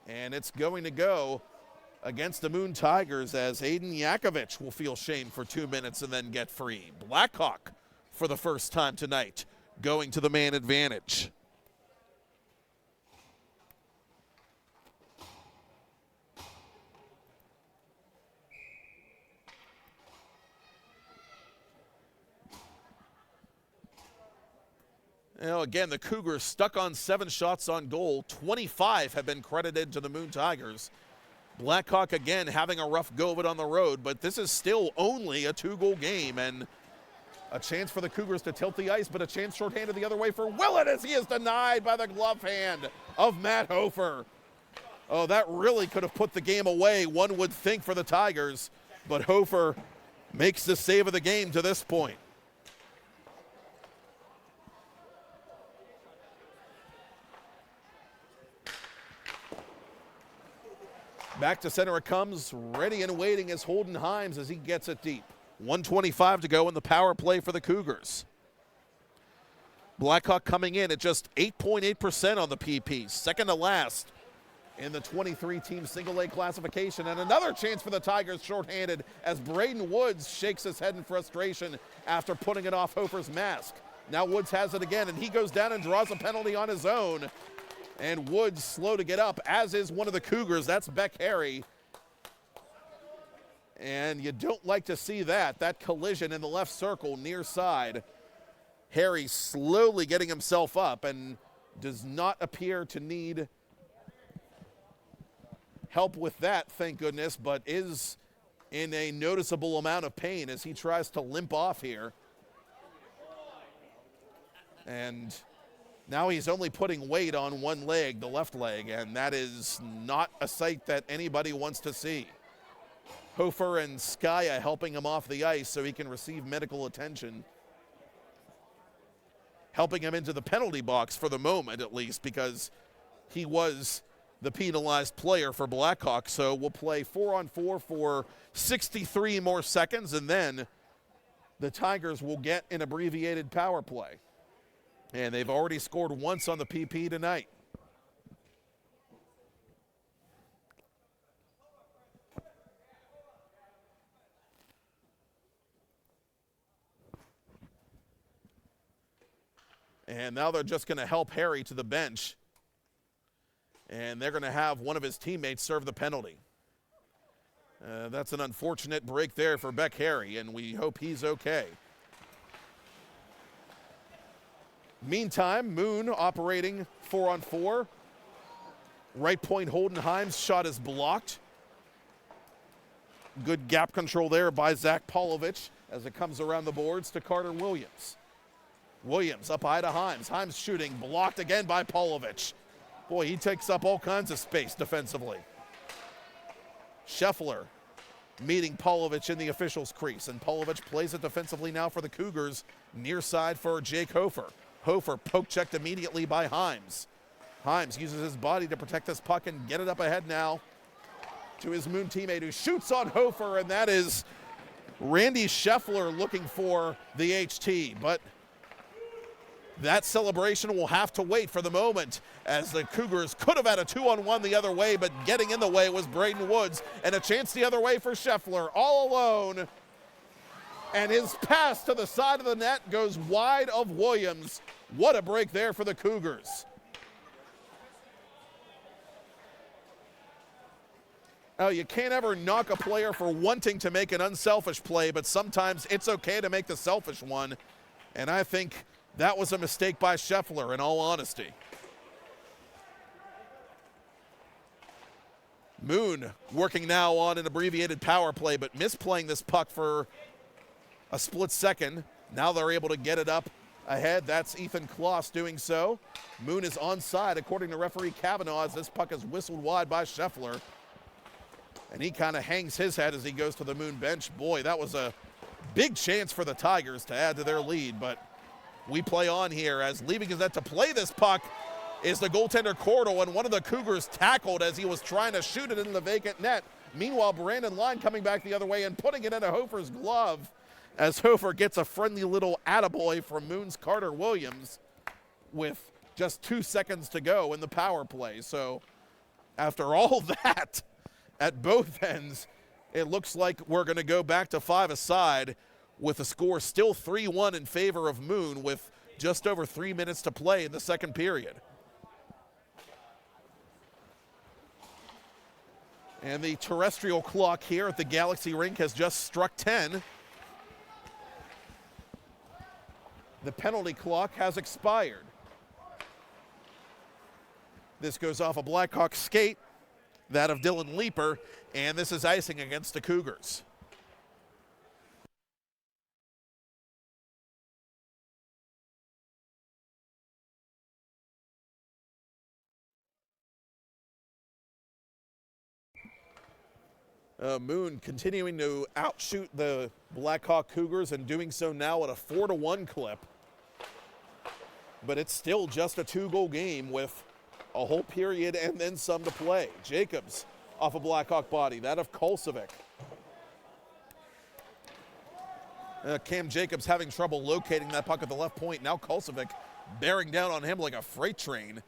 and it's going to go against the Moon Tigers as Aiden Yakovich will feel shame for 2 minutes and then get free. Blackhawk for the first time tonight going to the man advantage. Now again, the Cougars stuck on 7 shots on goal. 25 have been credited to the Moon Tigers. Blackhawk again having a rough go of it on the road, but this is still only a 2-goal game and a chance for the Cougars to tilt the ice, but a chance shorthanded the other way for Willett as he is denied by the glove hand of Matt Hofer. Oh, that really could have put the game away, one would think, for the Tigers, but Hofer makes the save of the game to this point. Back to center it comes, ready and waiting is Holden Himes as he gets it deep. 1:25 to go in the power play for the Cougars. Blackhawk coming in at just 8.8% on the PP, second to last in the 23-team single-A classification. And another chance for the Tigers shorthanded as Braden Woods shakes his head in frustration after putting it off Hofer's mask. Now Woods has it again, and he goes down and draws a penalty on his own. And Woods slow to get up, as is one of the Cougars. That's Beck Harry. And you don't like to see that collision in the left circle near side. Harry slowly getting himself up and does not appear to need help with that, thank goodness, but is in a noticeable amount of pain as he tries to limp off here. And now he's only putting weight on one leg, the left leg, and that is not a sight that anybody wants to see. Hofer and Skaya helping him off the ice so he can receive medical attention. Helping him into the penalty box for the moment, at least, because he was the penalized player for Blackhawk. So we'll play 4-on-4 for 63 more seconds, and then the Tigers will get an abbreviated power play. And they've already scored once on the PP tonight. And now they're just going to help Harry to the bench. And they're going to have one of his teammates serve the penalty. That's an unfortunate break there for Beck Harry, and we hope he's okay. Meantime, Moon operating 4-on-4. Right point Holdenheim's shot is blocked. Good gap control there by Zach Polovich as it comes around the boards to Carter Williams. Williams up high to Himes. Himes shooting, blocked again by Polovich. Boy, he takes up all kinds of space defensively. Scheffler meeting Polovich in the official's crease, and Polovich plays it defensively now for the Cougars, near side for Jake Hofer. Hofer poke checked immediately by Himes. Himes uses his body to protect this puck and get it up ahead now to his Moon teammate who shoots on Hofer, and that is Randy Scheffler looking for the HT, but that celebration will have to wait for the moment as the Cougars could have had a 2-on-1 the other way, but getting in the way was Braden Woods, and a chance the other way for Scheffler, all alone. And his pass to the side of the net goes wide of Williams. What a break there for the Cougars. Oh, you can't ever knock a player for wanting to make an unselfish play, but sometimes it's okay to make the selfish one. And I think that was a mistake by Scheffler, in all honesty. Moon working now on an abbreviated power play, but misplaying this puck for a split second. Now they're able to get it up ahead. That's Ethan Kloss doing so. Moon is onside, according to referee Kavanaugh, as this puck is whistled wide by Scheffler. And he kind of hangs his head as he goes to the Moon bench. Boy, that was a big chance for the Tigers to add to their lead, but we play on here as leaving his net to play this puck is the goaltender Cordell, and one of the Cougars tackled as he was trying to shoot it into the vacant net. Meanwhile, Brandon Line coming back the other way and putting it into Hofer's glove as Hofer gets a friendly little attaboy from Moon's Carter Williams with just 2 seconds to go in the power play. So after all that at both ends, it looks like we're going to go back to 5-a-side with the score still 3-1 in favor of Moon with just over 3 minutes to play in the second period. And the terrestrial clock here at the Galaxy Rink has just struck 10. The penalty clock has expired. This goes off a Blackhawk skate, that of Dylan Leeper, and this is icing against the Cougars. Moon continuing to outshoot the Blackhawk Cougars and doing so now at a 4-1 clip. But it's still just a 2-goal game with a whole period and then some to play. Jacobs off a Blackhawk body, that of Kolsevic. Cam Jacobs having trouble locating that puck at the left point. Now Kulcevic bearing down on him like a freight train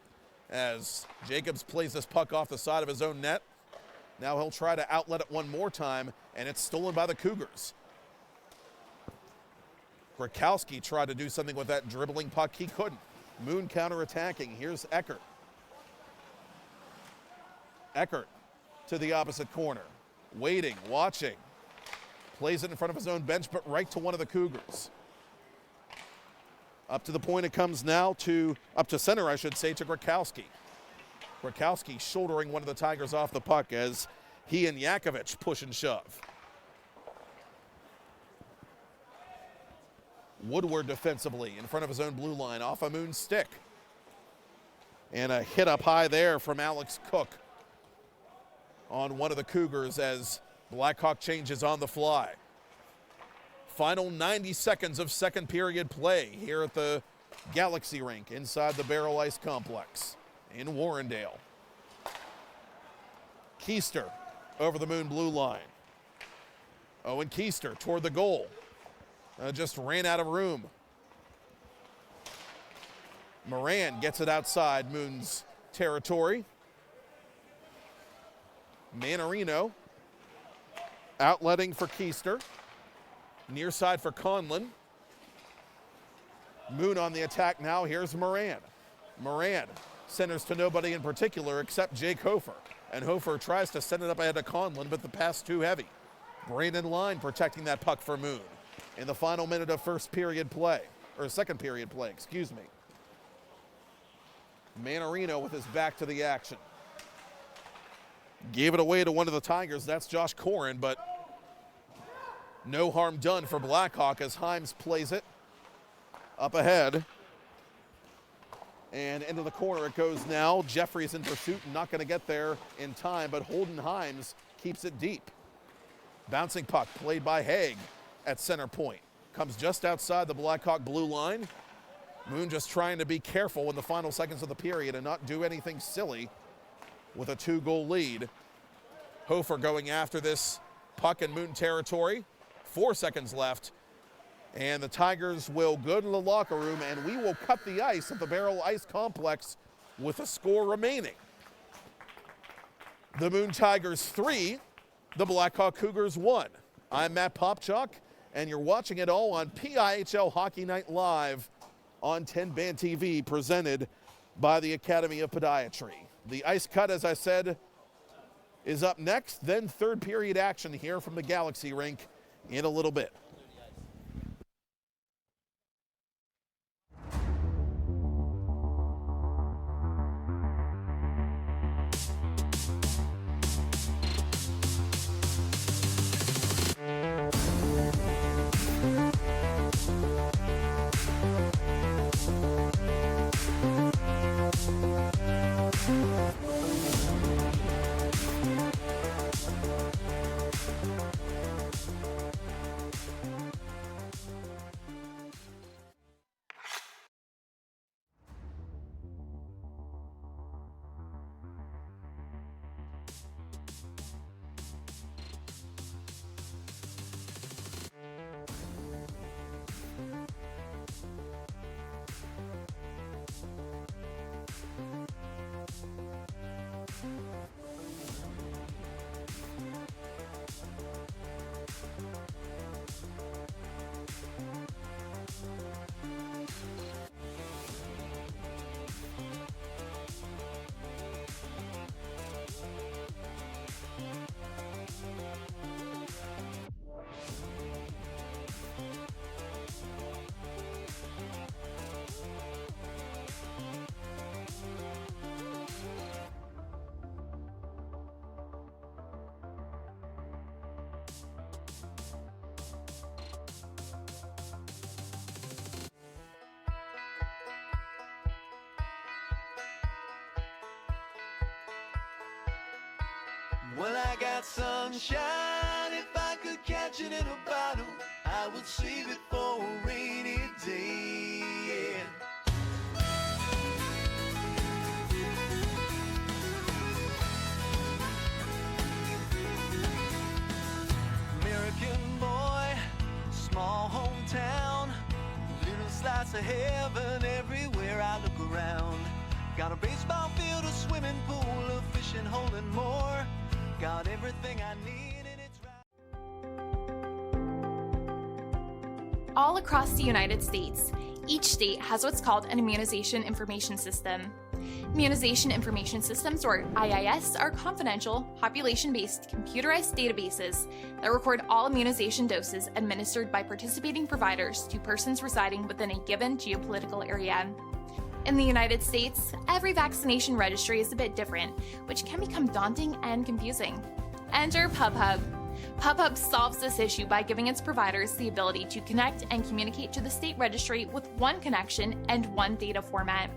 as Jacobs plays this puck off the side of his own net. Now he'll try to outlet it one more time, and it's stolen by the Cougars. Krakowski tried to do something with that dribbling puck. He couldn't. Moon counterattacking. Here's Eckert. Eckert to the opposite corner. Waiting, watching. Plays it in front of his own bench, but right to one of the Cougars. Up to the point it comes now up to center, I should say, to Krakowski. Krakowski shouldering one of the Tigers off the puck as he and Yakovich push and shove. Woodward defensively in front of his own blue line off a Moon stick. And a hit up high there from Alex Cook on one of the Cougars as Blackhawk changes on the fly. Final 90 seconds of second period play here at the Galaxy Rink inside the Baierl Ice Complex in Warrendale. Keister over the Moon blue line. Owen Keister toward the goal. Just ran out of room. Moran gets it outside Moon's territory. Manarino outletting for Keister. Near side for Conlon. Moon on the attack now. Here's Moran. Moran centers to nobody in particular except Jake Hofer. And Hofer tries to send it up ahead of Conlon, but the pass too heavy. Brandon Line protecting that puck for Moon in the final minute of second period play, excuse me. Manarino with his back to the action. Gave it away to one of the Tigers. That's Josh Corrin, but no harm done for Blackhawk as Himes plays it up ahead. And into the corner it goes now. Jeffries in pursuit, not going to get there in time, but Holden Himes keeps it deep. Bouncing puck played by Haig at center point. Comes just outside the Blackhawk blue line. Moon just trying to be careful in the final seconds of the period and not do anything silly with a 2-goal lead. Hofer going after this puck in Moon territory. 4 seconds left. And the Tigers will go to the locker room, and we will cut the ice at the Baierl Ice Complex with a score remaining. The Moon Tigers 3, the Blackhawk Cougars 1. I'm Matt Popchock, and you're watching it all on PIHL Hockey Night Live on 10 Band TV, presented by the Academy of Podiatry. The ice cut, as I said, is up next, then third period action here from the Galaxy Rink in a little bit. Well, I got sunshine. If I could catch it in a bottle, I would save it for a rainy day. Yeah. American boy, small home slice of heaven everywhere I look around. Got a baseball field, a swimming pool, a fishing hole and more. Got everything I need and it's right. All across the United States, each state has what's called an immunization information system. Immunization information systems, or IIS, are confidential, population-based, computerized databases that record all immunization doses administered by participating providers to persons residing within a given geopolitical area. In the United States, every vaccination registry is a bit different, which can become daunting and confusing. Enter PubHub. PubHub solves this issue by giving its providers the ability to connect and communicate to the state registry with one connection and one data format.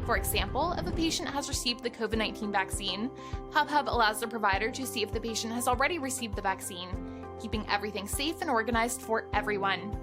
For example, if a patient has received the COVID-19 vaccine, PubHub allows the provider to see if the patient has already received the vaccine, keeping everything safe and organized for everyone.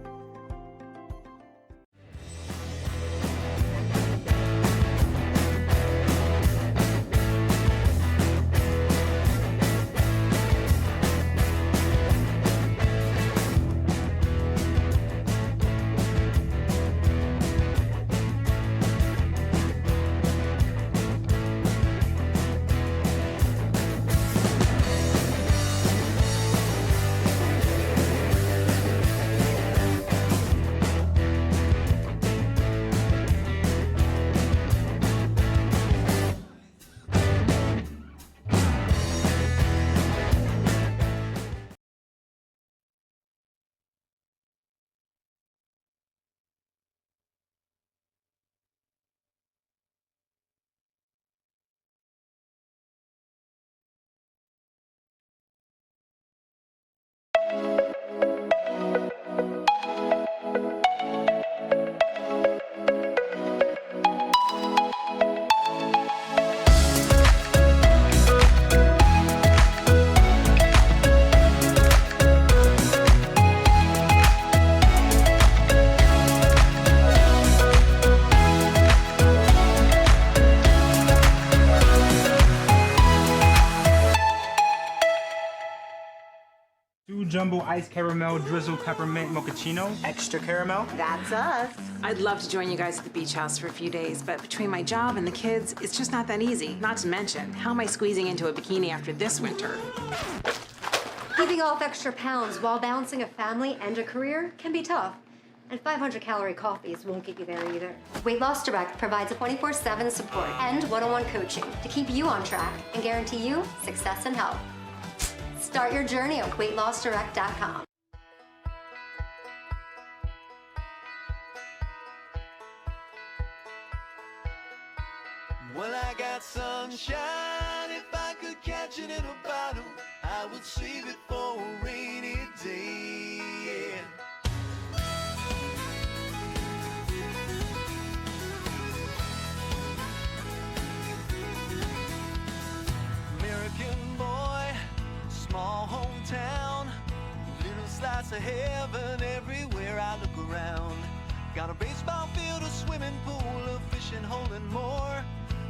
Jumbo ice caramel drizzle peppermint mochaccino. Extra caramel? That's us. I'd love to join you guys at the beach house for a few days, but between my job and the kids, it's just not that easy. Not to mention, how am I squeezing into a bikini after this winter? Keeping off extra pounds while balancing a family and a career can be tough. And 500-calorie coffees won't get you there either. Weight Loss Direct provides a 24/7 support and one-on-one coaching to keep you on track and guarantee you success and health. Start your journey at weightlossdirect.com. Well, I got sunshine. If I could catch it in a bottle, I would save it for a rainy day. Yeah. American boy, small hometown, little slice of heaven everywhere I look around. Got a baseball field, a swimming pool, a fishing hole and more.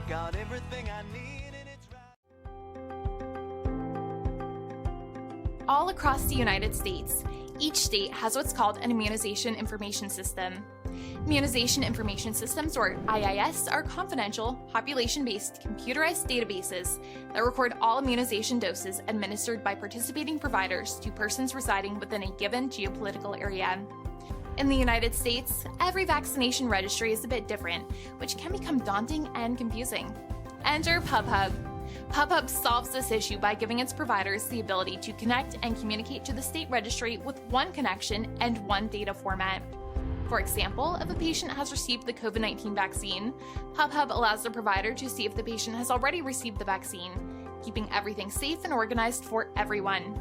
Got everything I need and it's right. All across the United States, each state has what's called an immunization information system. Immunization information systems, or IIS, are confidential, population-based, computerized databases that record all immunization doses administered by participating providers to persons residing within a given geopolitical area. In the United States, every vaccination registry is a bit different, which can become daunting and confusing. Enter PubHub. PubHub solves this issue by giving its providers the ability to connect and communicate to the state registry with one connection and one data format. For example, if a patient has received the COVID-19 vaccine, PubHub allows the provider to see if the patient has already received the vaccine, keeping everything safe and organized for everyone.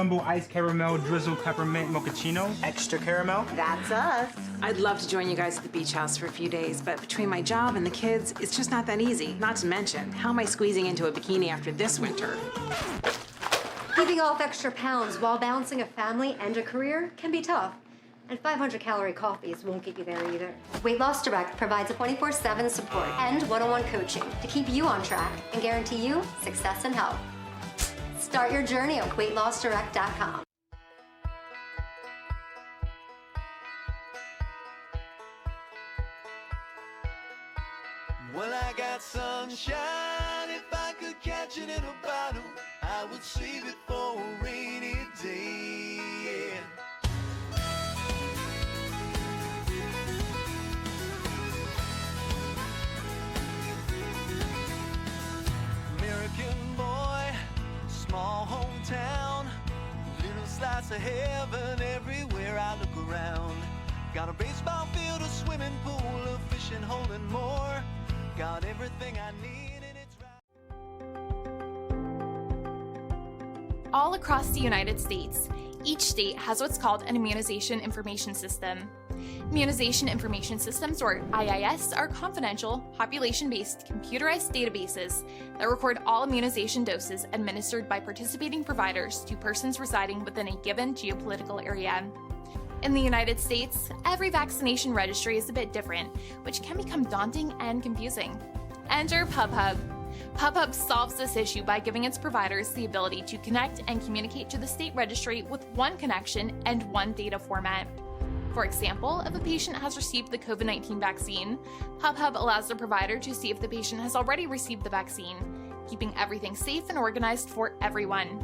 jumbo ice caramel drizzle peppermint mochaccino. Extra caramel? That's us. I'd love to join you guys at the beach house for a few days, but between my job and the kids, it's just not that easy. Not to mention, how am I squeezing into a bikini after this winter? Keeping off extra pounds while balancing a family and a career can be tough. And 500-calorie coffees won't get you there either. Weight Loss Direct provides a 24/7 support and one-on-one coaching to keep you on track and guarantee you success and health. Start your journey at weightlossdirect.com. Well, I got sunshine. If I could catch it in a bottle, I would save it for a rainy day. Yeah. American boy, small hometown, little slice of heaven everywhere I look around. Got a baseball field, a swimming pool, a fishing hole and more. Got everything I need and it's right. All across the United States, each state has what's called an immunization information system. Immunization information systems, or IIS, are confidential, population-based, computerized databases that record all immunization doses administered by participating providers to persons residing within a given geopolitical area. In the United States, every vaccination registry is a bit different, which can become daunting and confusing. Enter PubHub. PubHub solves this issue by giving its providers the ability to connect and communicate to the state registry with one connection and one data format. For example, if a patient has received the COVID-19 vaccine, PubHub allows the provider to see if the patient has already received the vaccine, keeping everything safe and organized for everyone.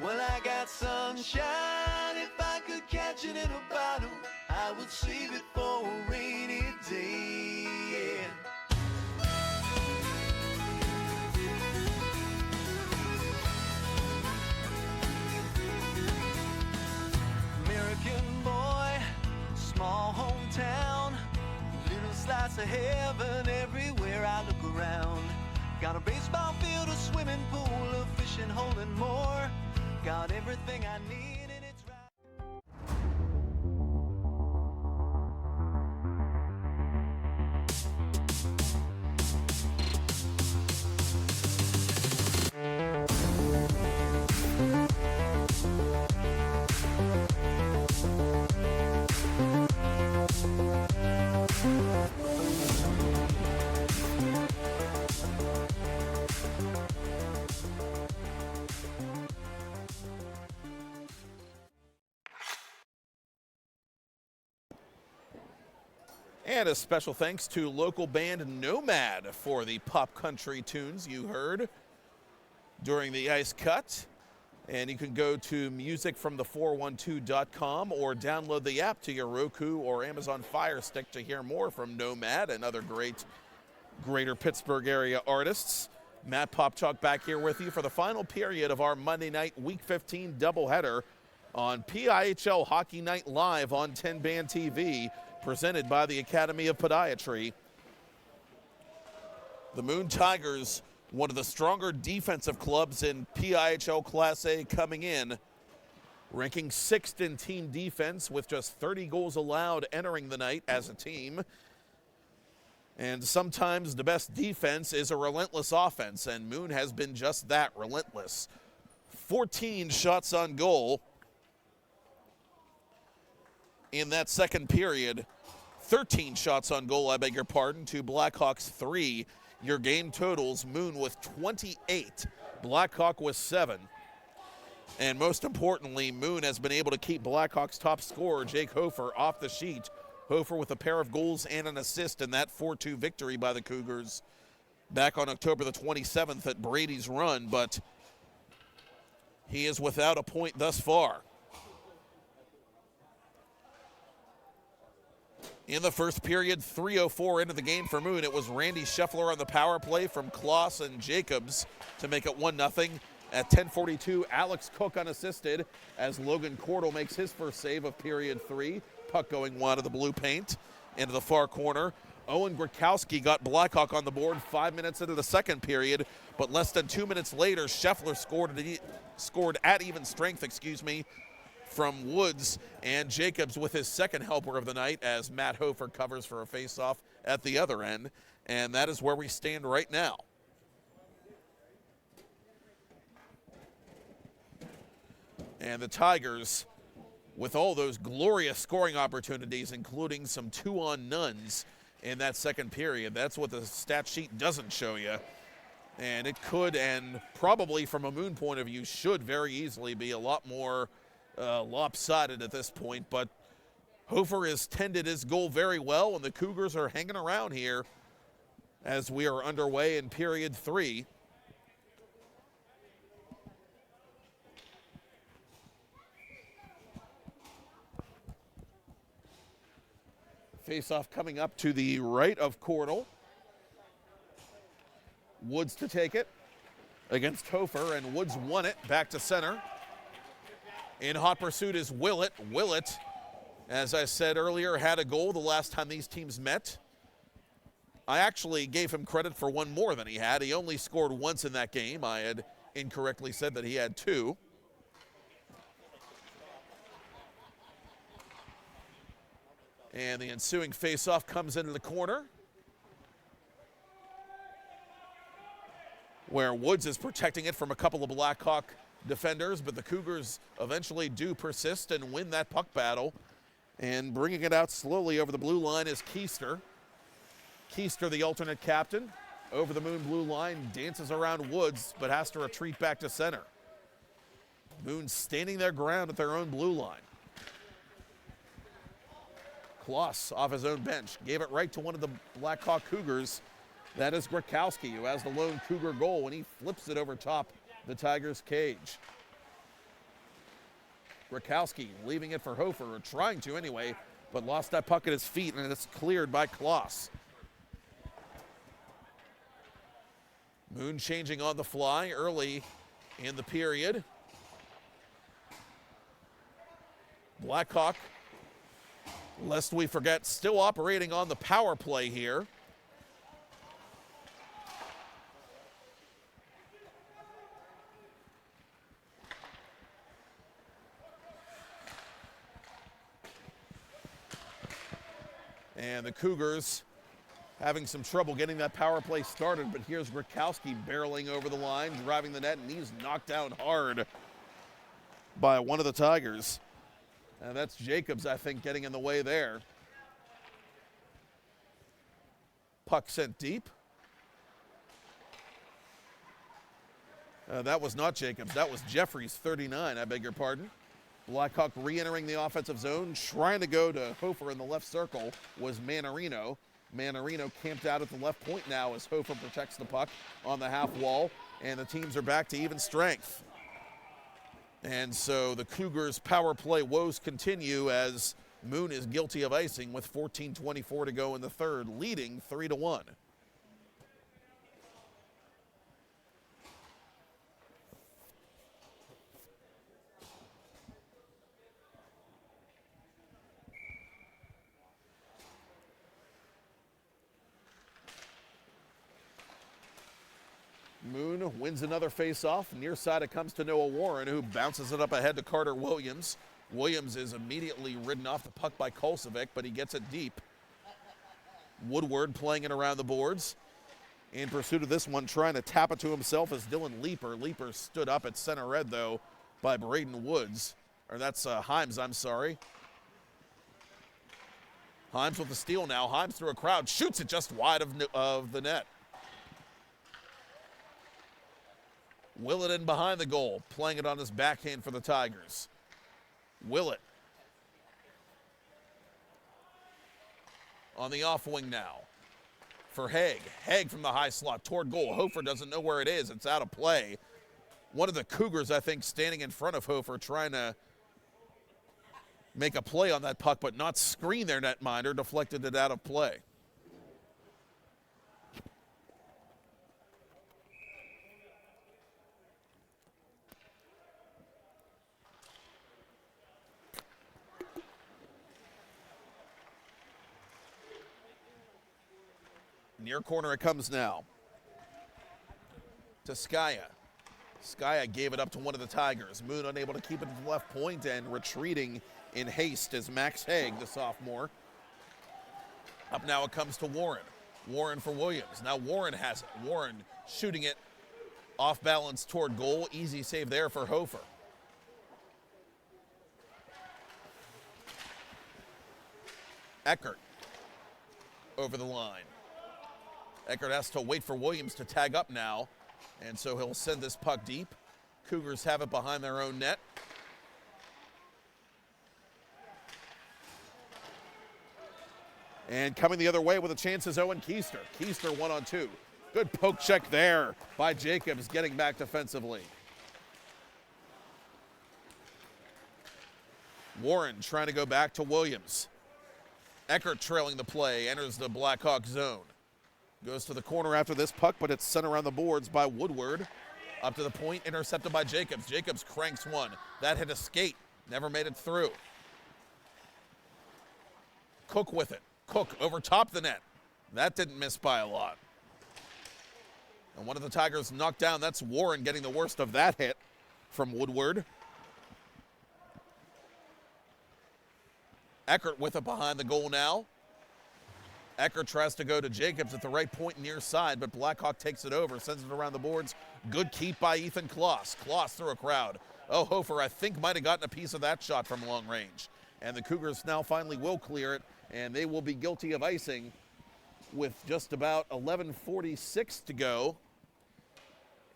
Well, I got sunshine. If I could catch it in a bottle, I would save it for a rainy day. Yeah. American boy, small hometown, little slice of heaven everywhere I look around. Got a baseball field, a swimming pool, a fishing hole and more. Got everything I need and it's right. And a special thanks to local band Nomad for the pop country tunes you heard during the ice cut. And you can go to musicfromthe412.com or download the app to your Roku or Amazon Fire Stick to hear more from Nomad and other great Greater Pittsburgh area artists. Matt Popchock back here with you for the final period of our Monday night Week 15 doubleheader on PIHL Hockey Night Live on 10 Band TV, presented by the Academy of Podiatry. The Moon Tigers, one of the stronger defensive clubs in PIHL Class A coming in, ranking 6th in team defense with just 30 goals allowed entering the night as a team. And sometimes the best defense is a relentless offense, and Moon has been just that, relentless. 14 shots on goal in that second period. 13 shots on goal, I beg your pardon, to Blackhawks 3. Your game totals, Moon with 28, Blackhawk with 7. And most importantly, Moon has been able to keep Blackhawks top scorer Jake Hofer off the sheet. Hofer with a pair of goals and an assist in that 4-2 victory by the Cougars back on October the 27th at Brady's Run, but he is without a point thus far. In the first period, 3:04 into the game for Moon, it was Randy Scheffler on the power play from Kloss and Jacobs to make it 1-0. At 10:42, Alex Cook unassisted as Logan Cordell makes his first save of period 3. Puck going wide of the blue paint into the far corner. Owen Grakowski got Blackhawk on the board 5 minutes into the second period, but less than 2 minutes later, Scheffler scored at even strength, from Woods, and Jacobs with his second helper of the night as Matt Hofer covers for a faceoff at the other end, and that is where we stand right now. And the Tigers, with all those glorious scoring opportunities, including some 2-on-nones in that second period. That's what the stat sheet doesn't show you. And it could, and probably from a Moon point of view, should very easily be a lot more lopsided at this point. But Hofer has tended his goal very well, and the Cougars are hanging around here as we are underway in period 3. Face-off coming up to the right of Cordell. Woods to take it against Hofer, and Woods won it back to center. In hot pursuit is Willett. Willett, as I said earlier, had a goal the last time these teams met. I actually gave him credit for one more than he had. He only scored once in that game. I had incorrectly said that he had 2. And the ensuing face-off comes into the corner, where Woods is protecting it from a couple of Blackhawk defenders, but the Cougars eventually do persist and win that puck battle. And bringing it out slowly over the blue line is Keister. Keister, the alternate captain, over the Moon blue line, dances around Woods, but has to retreat back to center. Moon standing their ground at their own blue line. Kloss off his own bench, gave it right to one of the Blackhawk Cougars. That is Grakowski, who has the lone Cougar goal when he flips it over top the Tigers' cage. Grakowski leaving it for Hofer, or trying to anyway, but lost that puck at his feet, and it's cleared by Kloss. Moon changing on the fly early in the period. Blackhawk, lest we forget, still operating on the power play here. And the Cougars having some trouble getting that power play started, but here's Grakowski barreling over the line, driving the net, and he's knocked down hard by one of the Tigers. And that's Jacobs, I think, getting in the way there. Puck sent deep. That was not Jacobs. That was Jeffries, 39, I beg your pardon. Blackhawk re-entering the offensive zone, trying to go to Hofer in the left circle was Manarino. Manarino camped out at the left point now as Hofer protects the puck on the half wall, and the teams are back to even strength. And so the Cougars' power play woes continue as Moon is guilty of icing with 14:24 to go in the third, leading 3-1. Moon wins another face-off. Near side it comes to Noah Warren, who bounces it up ahead to Carter Williams. Williams is immediately ridden off the puck by Kolsevic, but he gets it deep. Woodward playing it around the boards. In pursuit of this one, trying to tap it to himself is Dylan Leeper. Leeper stood up at center red, though, by Braden Woods. Or that's Himes, I'm sorry. Himes with the steal now. Himes through a crowd, shoots it just wide of the net. Willett in behind the goal, playing it on his backhand for the Tigers. Willett on the off wing now for Haig. Haig from the high slot toward goal. Hofer doesn't know where it is. It's out of play. One of the Cougars, I think, standing in front of Hofer trying to make a play on that puck, but not screen their netminder, deflected it out of play. Near corner it comes now to Skaya. Skaya gave it up to one of the Tigers. Moon unable to keep it to the left point and retreating in haste as Max Haig, the sophomore. Up now it comes to Warren. Warren for Williams. Now Warren has it. Warren shooting it off balance toward goal. Easy save there for Hofer. Eckert over the line. Eckert has to wait for Williams to tag up now, and so he'll send this puck deep. Cougars have it behind their own net. And coming the other way with a chance is Owen Keister. Keister 1-on-2. Good poke check there by Jacobs, getting back defensively. Warren trying to go back to Williams. Eckert trailing the play, enters the Blackhawk zone. Goes to the corner after this puck, but it's sent around the boards by Woodward. Up to the point, intercepted by Jacobs. Jacobs cranks one. That hit a skate, never made it through. Cook with it. Cook over top the net. That didn't miss by a lot. And one of the Tigers knocked down. That's Warren getting the worst of that hit from Woodward. Eckert with it behind the goal now. Eckert tries to go to Jacobs at the right point near side, but Blackhawk takes it over, sends it around the boards. Good keep by Ethan Kloss. Kloss through a crowd. Oh, Hofer, I think, might have gotten a piece of that shot from long range. And the Cougars now finally will clear it, and they will be guilty of icing with just about 11:46 to go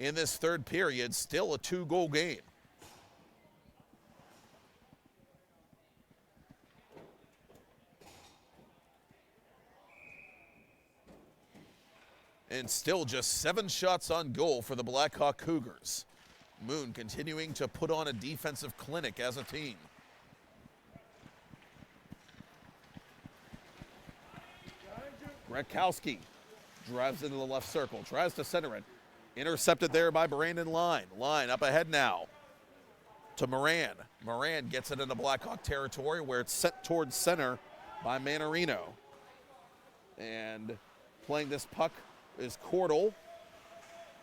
in this third period. Still a 2-goal game. And still just 7 shots on goal for the Blackhawk Cougars. Moon continuing to put on a defensive clinic as a team. Grekowski drives into the left circle, tries to center it. Intercepted there by Brandon Line. Line up ahead now to Moran. Moran gets it into Blackhawk territory where it's set towards center by Manarino. And playing this puck is Cordell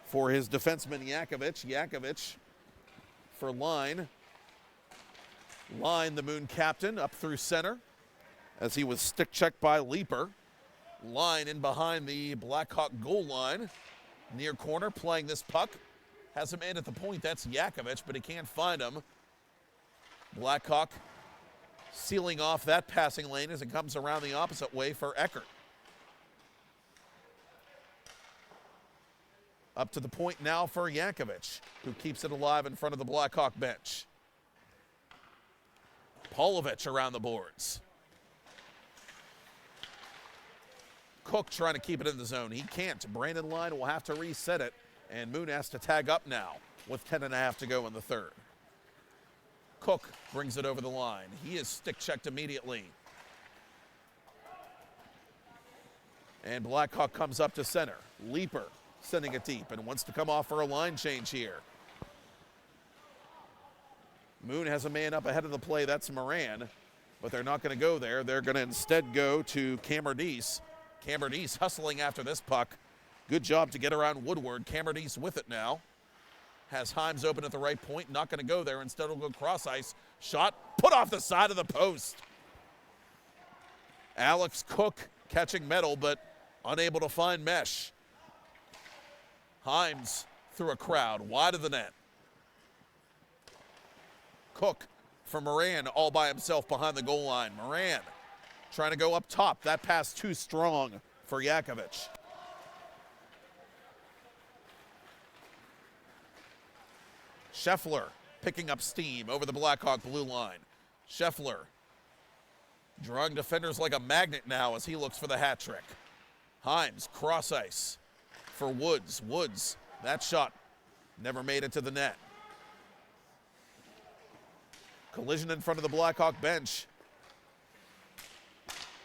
for his defenseman Yakovich. Yakovich for Line. Line, the Moon captain, up through center as he was stick checked by Leeper. Line in behind the Blackhawk goal line. Near corner, playing this puck. Has a man at the point, that's Yakovich, but he can't find him. Blackhawk sealing off that passing lane as it comes around the opposite way for Eckert. Up to the point now for Yakovich, who keeps it alive in front of the Blackhawk bench. Paulovich around the boards. Cook trying to keep it in the zone. He can't. Brandon Line will have to reset it, and Moon has to tag up now with 10.5 to go in the third. Cook brings it over the line. He is stick checked immediately. And Blackhawk comes up to center. Leeper sending it deep and wants to come off for a line change here. Moon has a man up ahead of the play. That's Moran, but they're not going to go there. They're going to instead go to Camerdice. Camerdice hustling after this puck Good job to get around Woodward. Cameron East with it now. Has Himes open at the right point. Not going to go there. Instead, will go cross ice. Shot put off the side of the post. Alex Cook catching metal, but unable to find mesh. Himes through a crowd, wide of the net. Cook for Moran, all by himself behind the goal line. Moran trying to go up top. That pass too strong for Yakovich. Scheffler picking up steam over the Blackhawk blue line. Scheffler drawing defenders like a magnet now as he looks for the hat trick. Himes, cross ice for Woods. Woods, that shot never made it to the net. Collision in front of the Blackhawk bench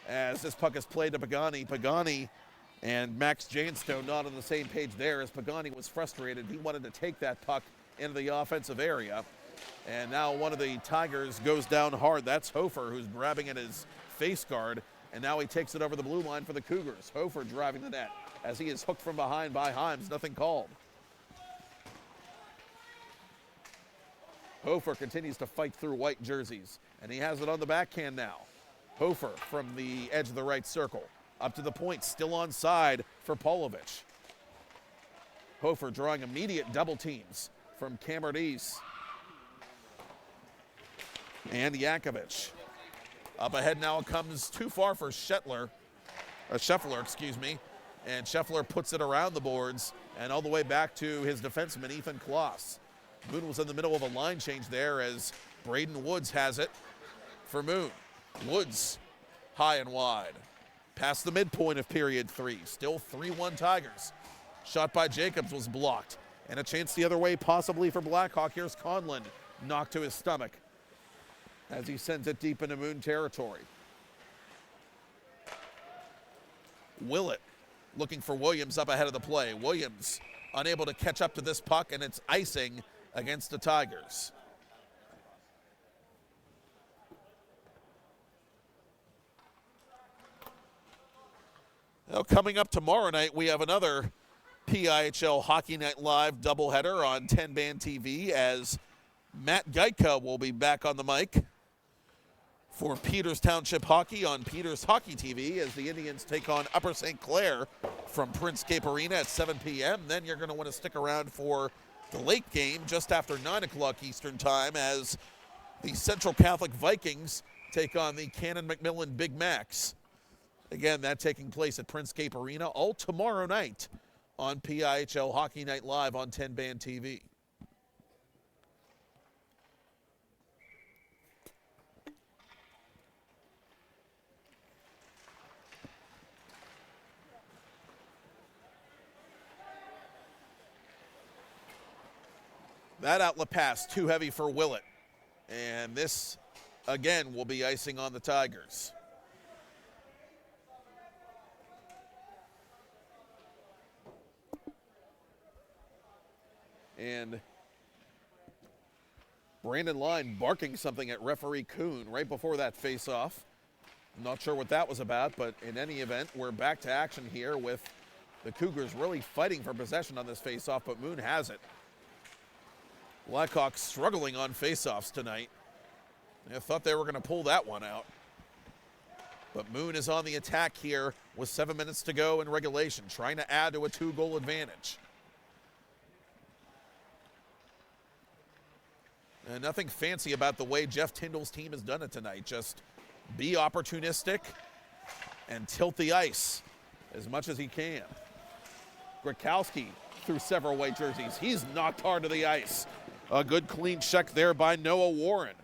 as this puck is played to Pagani. Pagani and Max Janstone not on the same page there as Pagani was frustrated. He wanted to take that puck into the offensive area. And now one of the Tigers goes down hard. That's Hofer, who's grabbing at his face guard. And now he takes it over the blue line for the Cougars. Hofer driving the net as he is hooked from behind by Himes. Nothing called. Hofer continues to fight through white jerseys. And he has it on the backhand now. Hofer from the edge of the right circle. Up to the point, still onside for Polovic. Hofer drawing immediate double teams from Cameron East and Yakovich. Up ahead now it comes too far for Scheffler, and Scheffler puts it around the boards and all the way back to his defenseman, Ethan Kloss. Moon was in the middle of a line change there as Braden Woods has it for Moon. Woods high and wide. Past the midpoint of period 3. Still 3-1 Tigers. Shot by Jacobs was blocked. And a chance the other way possibly for Blackhawk. Here's Conlon, knocked to his stomach as he sends it deep into Moon territory. Willett looking for Williams up ahead of the play. Williams unable to catch up to this puck, and it's icing against the Tigers. Now, coming up tomorrow night, we have another PIHL Hockey Night Live doubleheader on 10-Band TV as Matt Geitka will be back on the mic for Peters Township Hockey on Peters Hockey TV as the Indians take on Upper St. Clair from Prince Cape Arena at 7 p.m. Then you're going to want to stick around for the late game just after 9 o'clock Eastern Time as the Central Catholic Vikings take on the Cannon McMillan Big Macs. Again, that taking place at Prince Cape Arena all tomorrow night on PIHL Hockey Night Live on 10-Band TV. That outlet pass too heavy for Willett. And this, again, will be icing on the Tigers. And Brandon Line barking something at referee Kuhn right before that face-off. Not sure what that was about, but in any event, we're back to action here with the Cougars really fighting for possession on this face-off, but Moon has it. Blackhawks struggling on face-offs tonight. I thought they were going to pull that one out. But Moon is on the attack here with 7 minutes to go in regulation, trying to add to a 2-goal advantage. And nothing fancy about the way Jeff Tyndall's team has done it tonight. Just be opportunistic and tilt the ice as much as he can. Grakowski through several white jerseys. He's knocked hard to the ice. A good clean check there by Noah Warren.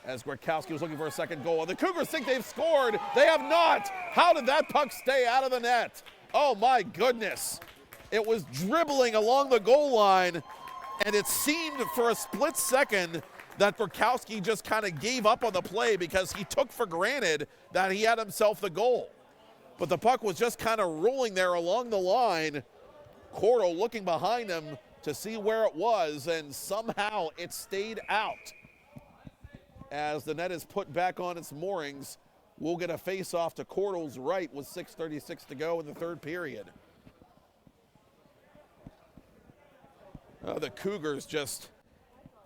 As Grakowski was looking for a second goal. And the Cougars think they've scored. They have not. How did that puck stay out of the net? Oh my goodness. It was dribbling along the goal line. And it seemed for a split second that Grakowski just kind of gave up on the play because he took for granted that he had himself the goal. But the puck was just kind of rolling there along the line. Cordell looking behind him to see where it was, and somehow it stayed out. As the net is put back on its moorings, we'll get a face-off to Cordell's right with 6:36 to go in the third period. The Cougars just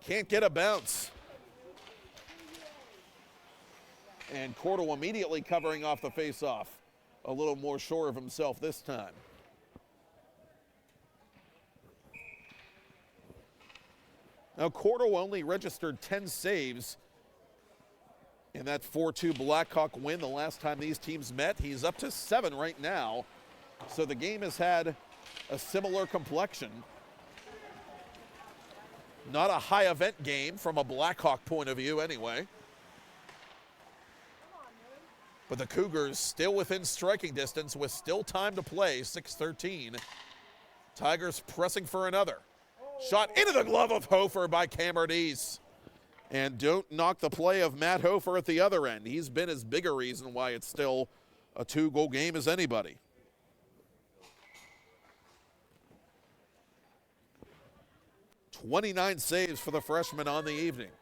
can't get a bounce. And Cordell immediately covering off the faceoff. A little more sure of himself this time. Now, Cordell only registered 10 saves in that 4-2 Blackhawk win the last time these teams met. He's up to 7 right now. So the game has had a similar complexion. Not a high event game from a Blackhawk point of view anyway. But the Cougars still within striking distance with still time to play, 6:13. Tigers pressing for another. Shot into the glove of Hofer by Camerdise. And don't knock the play of Matt Hofer at the other end. He's been as big a reason why it's still a 2-goal game as anybody. "29 saves for the freshman on the evening.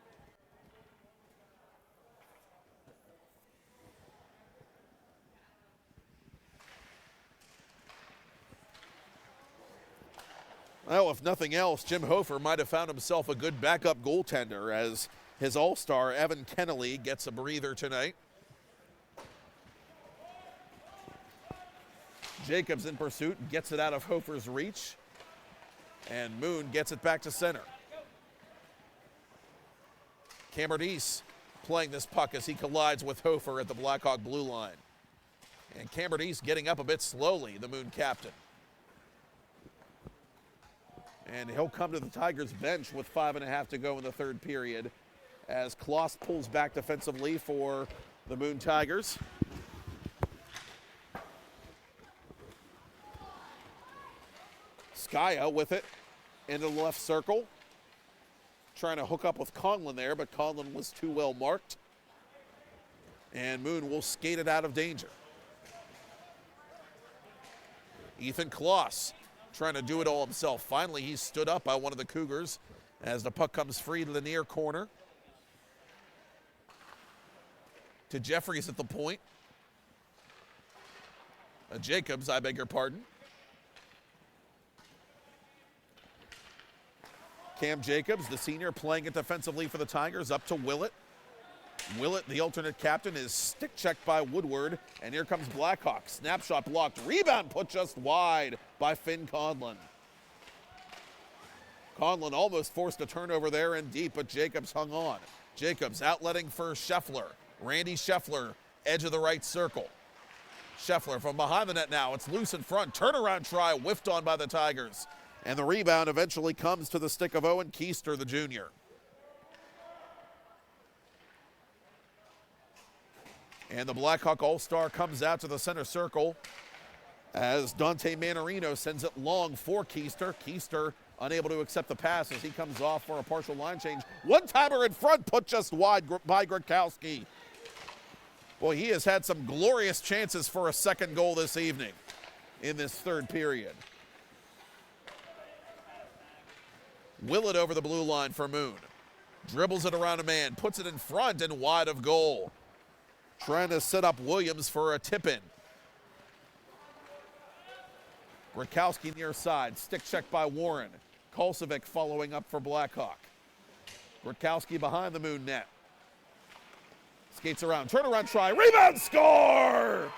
Well, if nothing else, Jim Hofer might have found himself a good backup goaltender as his all-star Evan Kennelly gets a breather tonight. Jacobs in pursuit, gets it out of Hofer's reach. And Moon gets it back to center. Camerdise playing this puck as he collides with Hofer at the Blackhawk blue line. And Camerdise getting up a bit slowly, the Moon captain. And he'll come to the Tigers bench with 5.5 to go in the third period as Kloss pulls back defensively for the Moon Tigers. Skaya with it into the left circle. Trying to hook up with Conlon there, but Conlon was too well marked. And Moon will skate it out of danger. Ethan Kloss trying to do it all himself. Finally, he's stood up by one of the Cougars as the puck comes free to the near corner. To Jeffries at the point. Jacobs, I beg your pardon. Cam Jacobs, the senior, playing it defensively for the Tigers, up to Willett. Willett, the alternate captain, is stick checked by Woodward, and here comes Blackhawk. Snapshot blocked, rebound put just wide by Finn Conlon. Conlon almost forced a turnover there and deep, but Jacobs hung on. Jacobs outletting for Scheffler. Randy Scheffler, edge of the right circle. Scheffler from behind the net now. It's loose in front. Turnaround try, whiffed on by the Tigers. And the rebound eventually comes to the stick of Owen Keister, the junior. And the Blackhawk All-Star comes out to the center circle as Dante Manarino sends it long for Keister. Keister unable to accept the pass as he comes off for a partial line change. One-timer in front, put just wide by Grukowski. Boy, he has had some glorious chances for a second goal this evening in this third period. Willett over the blue line for Moon. Dribbles it around a man, puts it in front and wide of goal. Trying to set up Williams for a tip-in. Grukowski near side, stick check by Warren. Kolsovic following up for Blackhawk. Grukowski behind the Moon net. Skates around, turnaround try, rebound, score!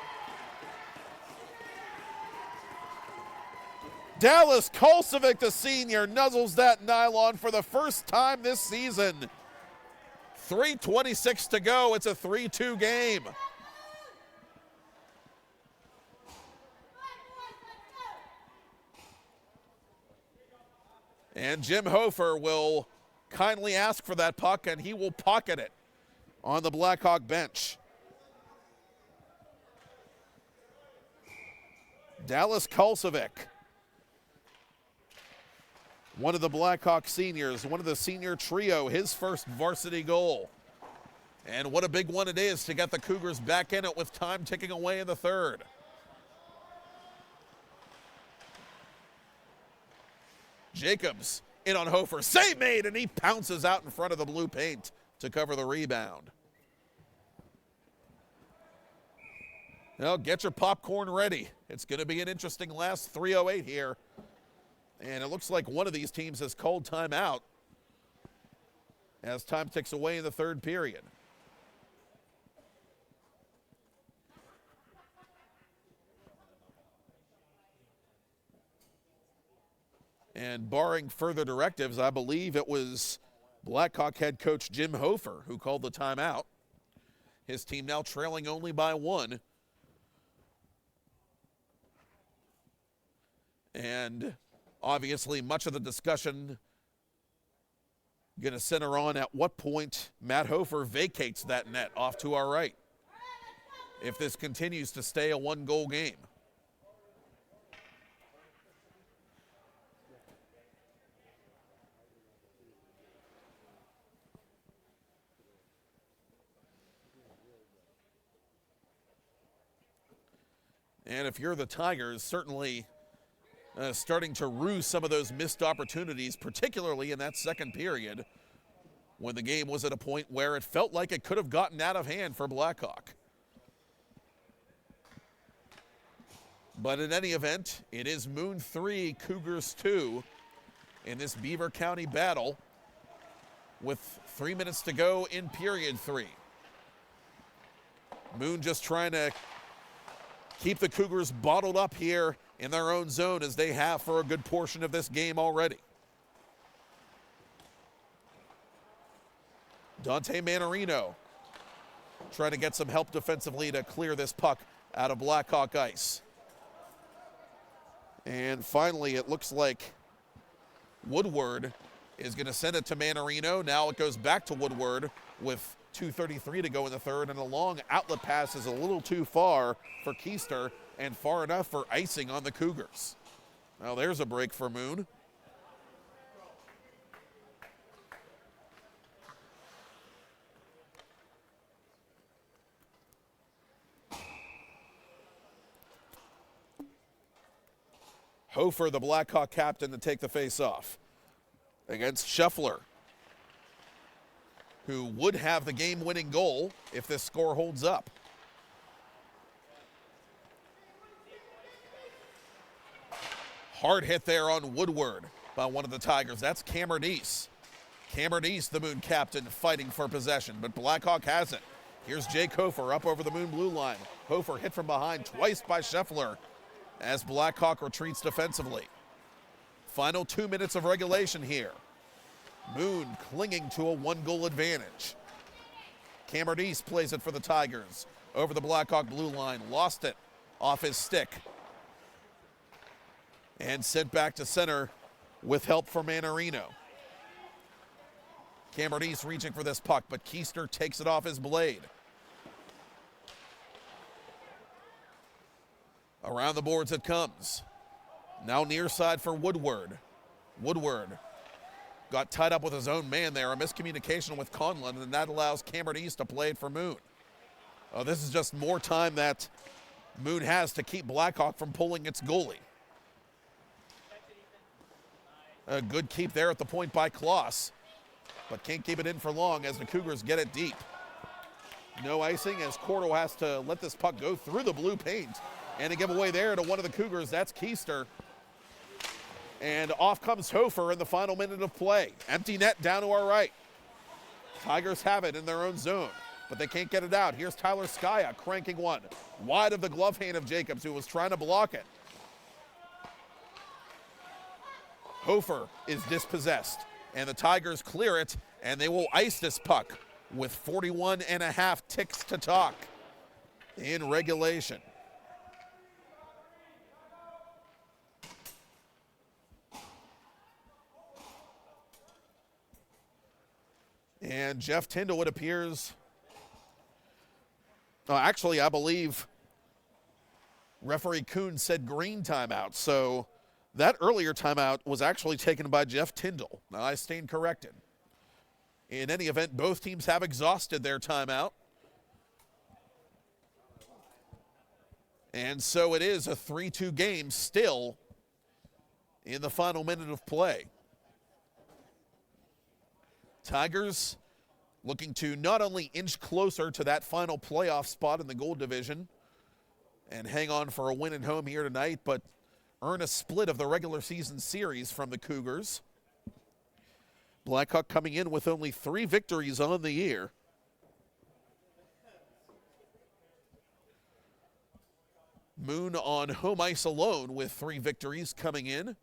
Dallas Kolsovic, the senior, nuzzles that nylon for the first time this season. 3:26 to go. It's a 3-2 game. And Jim Hofer will kindly ask for that puck, and he will pocket it on the Blackhawk bench. Dallas Kolsovic, one of the Blackhawk seniors, one of the senior trio, his first varsity goal. And what a big one it is to get the Cougars back in it with time ticking away in the third. Jacobs in on Hofer, save made, and he pounces out in front of the blue paint to cover the rebound. Well, get your popcorn ready. It's going to be an interesting last 3:08 here And it looks like one of these teams has called timeout as time ticks away in the third period. And barring further directives, I believe it was Blackhawk head coach Jim Hofer who called the timeout. His team now trailing only by 1. And obviously much of the discussion going to center on at what point Matt Hofer vacates that net off to our right if this continues to stay a 1-goal game. And if you're the Tigers, certainly starting to rue some of those missed opportunities, particularly in that second period when the game was at a point where it felt like it could have gotten out of hand for Blackhawk. But in any event, it is Moon 3, Cougars 2 in this Beaver County battle with 3 minutes to go in period 3. Moon just trying to keep the Cougars bottled up here in their own zone as they have for a good portion of this game already. Dante Manarino trying to get some help defensively to clear this puck out of Blackhawk ice. And finally, it looks like Woodward is going to send it to Manarino. Now it goes back to Woodward with 2:33 to go in the third, and a long outlet pass is a little too far for Keister and far enough for icing on the Cougars. Now there's a break for Moon. Hofer, the Blackhawk captain, to take the face-off against Scheffler, who would have the game-winning goal if this score holds up. Hard hit there on Woodward by one of the Tigers. That's Cameron East. Cameron East, the Moon captain, fighting for possession, but Blackhawk has it. Here's Jake Hofer up over the Moon blue line. Hofer hit from behind twice by Scheffler as Blackhawk retreats defensively. Final 2 minutes of regulation here. Moon clinging to a 1-goal advantage. Cameron East plays it for the Tigers. Over the Blackhawk blue line, lost it off his stick. And sent back to center with help from Manarino. Cameron East reaching for this puck, but Keister takes it off his blade. Around the boards it comes. Now near side for Woodward. Woodward got tied up with his own man there. A miscommunication with Conlon, and that allows Cameron East to play it for Moon. Oh, this is just more time that Moon has to keep Blackhawk from pulling its goalie. A good keep there at the point by Kloss, but can't keep it in for long as the Cougars get it deep. No icing as Cordo has to let this puck go through the blue paint. And a giveaway there to one of the Cougars, that's Keister. And off comes Hofer in the final minute of play. Empty net down to our right. Tigers have it in their own zone, but they can't get it out. Here's Tyler Skya cranking one wide of the glove hand of Jacobs, who was trying to block it. Hofer is dispossessed, and the Tigers clear it, and they will ice this puck with 41 and a half ticks to talk in regulation. And Jeff Tyndall, it appears, actually, I believe referee Kuhn said green timeout. So that earlier timeout was actually taken by Jeff Tyndall. Now, I stand corrected. In any event, both teams have exhausted their timeout. And so it is a 3-2 game still in the final minute of play. Tigers looking to not only inch closer to that final playoff spot in the gold division and hang on for a win at home here tonight, but earn a split of the regular season series from the Cougars. Blackhawk coming in with only 3 victories on the year. Moon on home ice alone with 3 victories coming in.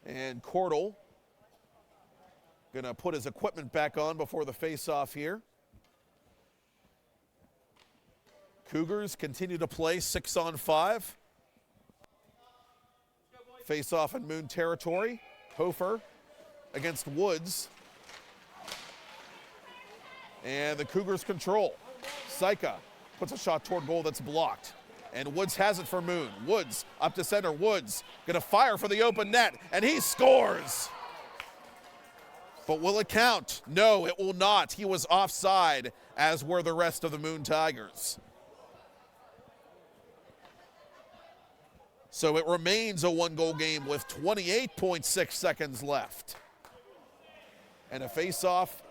And Cordell going to put his equipment back on before the face-off here. Cougars continue to play 6-on-5. Face-off in Moon territory. Hofer against Woods. And the Cougars control. Syka puts a shot toward goal that's blocked. And Woods has it for Moon. Woods up to center. Woods going to fire for the open net, and he scores. But will it count? No, it will not. He was offside, as were the rest of the Moon Tigers. So it remains a 1-goal game with 28.6 seconds left. And a face-off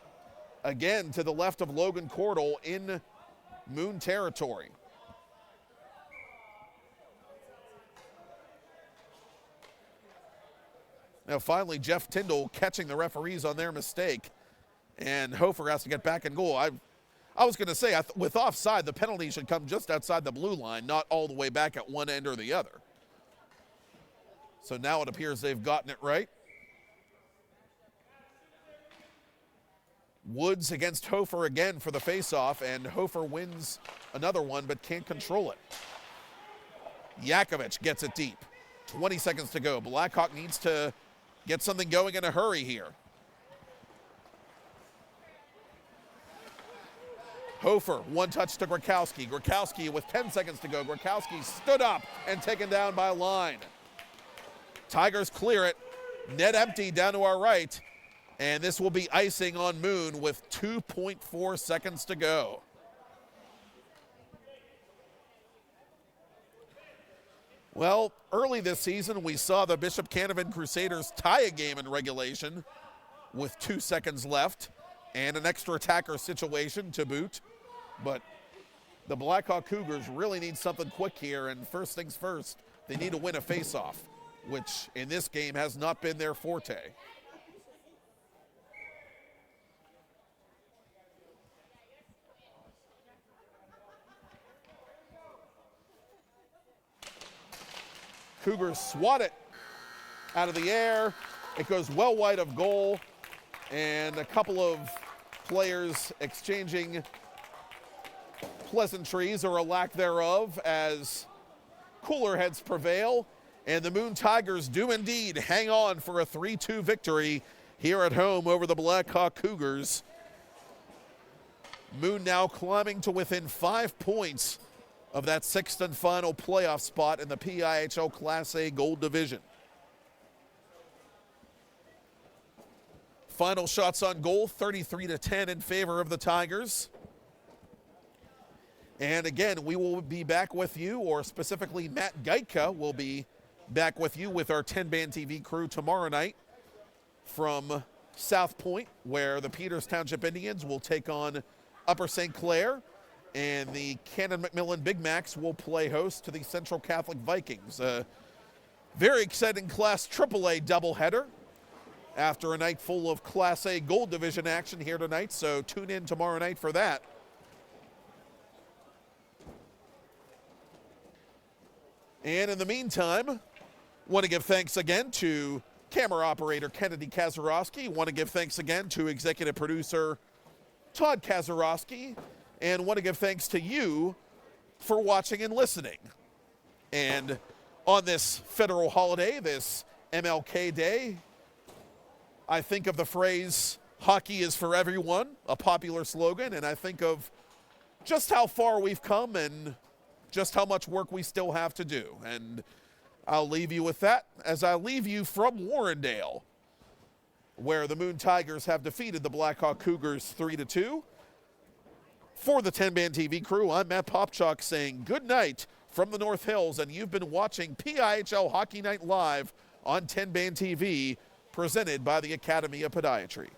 again to the left of Logan Cordell in Moon territory. Now finally, Jeff Tyndall catching the referees on their mistake, and Hofer has to get back in goal. I was going to say, with offside, the penalty should come just outside the blue line, not all the way back at one end or the other. So now it appears they've gotten it right. Woods against Hofer again for the faceoff, and Hofer wins another one but can't control it. Yakovich gets it deep. 20 seconds to go. Blackhawk needs to get something going in a hurry here. Hofer, one touch to Grakowski. Grakowski with 10 seconds to go. Grakowski stood up and taken down by Line. Tigers clear it. Net empty down to our right. And this will be icing on Moon with 2.4 seconds to go. Well, early this season, we saw the Bishop Canevin Crusaders tie a game in regulation with 2 seconds left and an extra attacker situation to boot. But the Blackhawk Cougars really need something quick here, and first things first, they need to win a faceoff, which in this game has not been their forte. Cougars swat it out of the air. It goes well wide of goal, and a couple of players exchanging pleasantries or a lack thereof as cooler heads prevail, and the Moon Tigers do indeed hang on for a 3-2 victory here at home over the Blackhawk Cougars. Moon now climbing to within 5 points of that 6th and final playoff spot in the PIHL Class A Gold Division. Final shots on goal, 33-10 in favor of the Tigers. And again, we will be back with you, or specifically Matt Geitka will be back with you with our 10-man TV crew tomorrow night from South Point, where the Peters Township Indians will take on Upper St. Clair, and the Cannon McMillan Big Macs will play host to the Central Catholic Vikings. Very exciting Class AAA doubleheader after a night full of Class A Gold Division action here tonight, so tune in tomorrow night for that. And in the meantime, want to give thanks again to camera operator Kennedy Kazarowski. Want to give thanks again to executive producer Todd Kazarowski. And want to give thanks to you for watching and listening. And on this federal holiday, this MLK Day, I think of the phrase, hockey is for everyone, a popular slogan, and I think of just how far we've come and just how much work we still have to do. And I'll leave you with that as I leave you from Warrendale, where the Moon Tigers have defeated the Blackhawk Cougars 3-2. For the 10-man TV crew, I'm Matt Popchock saying good night from the North Hills, and you've been watching PIHL Hockey Night Live on 10 Band TV, presented by the Academy of Podiatry.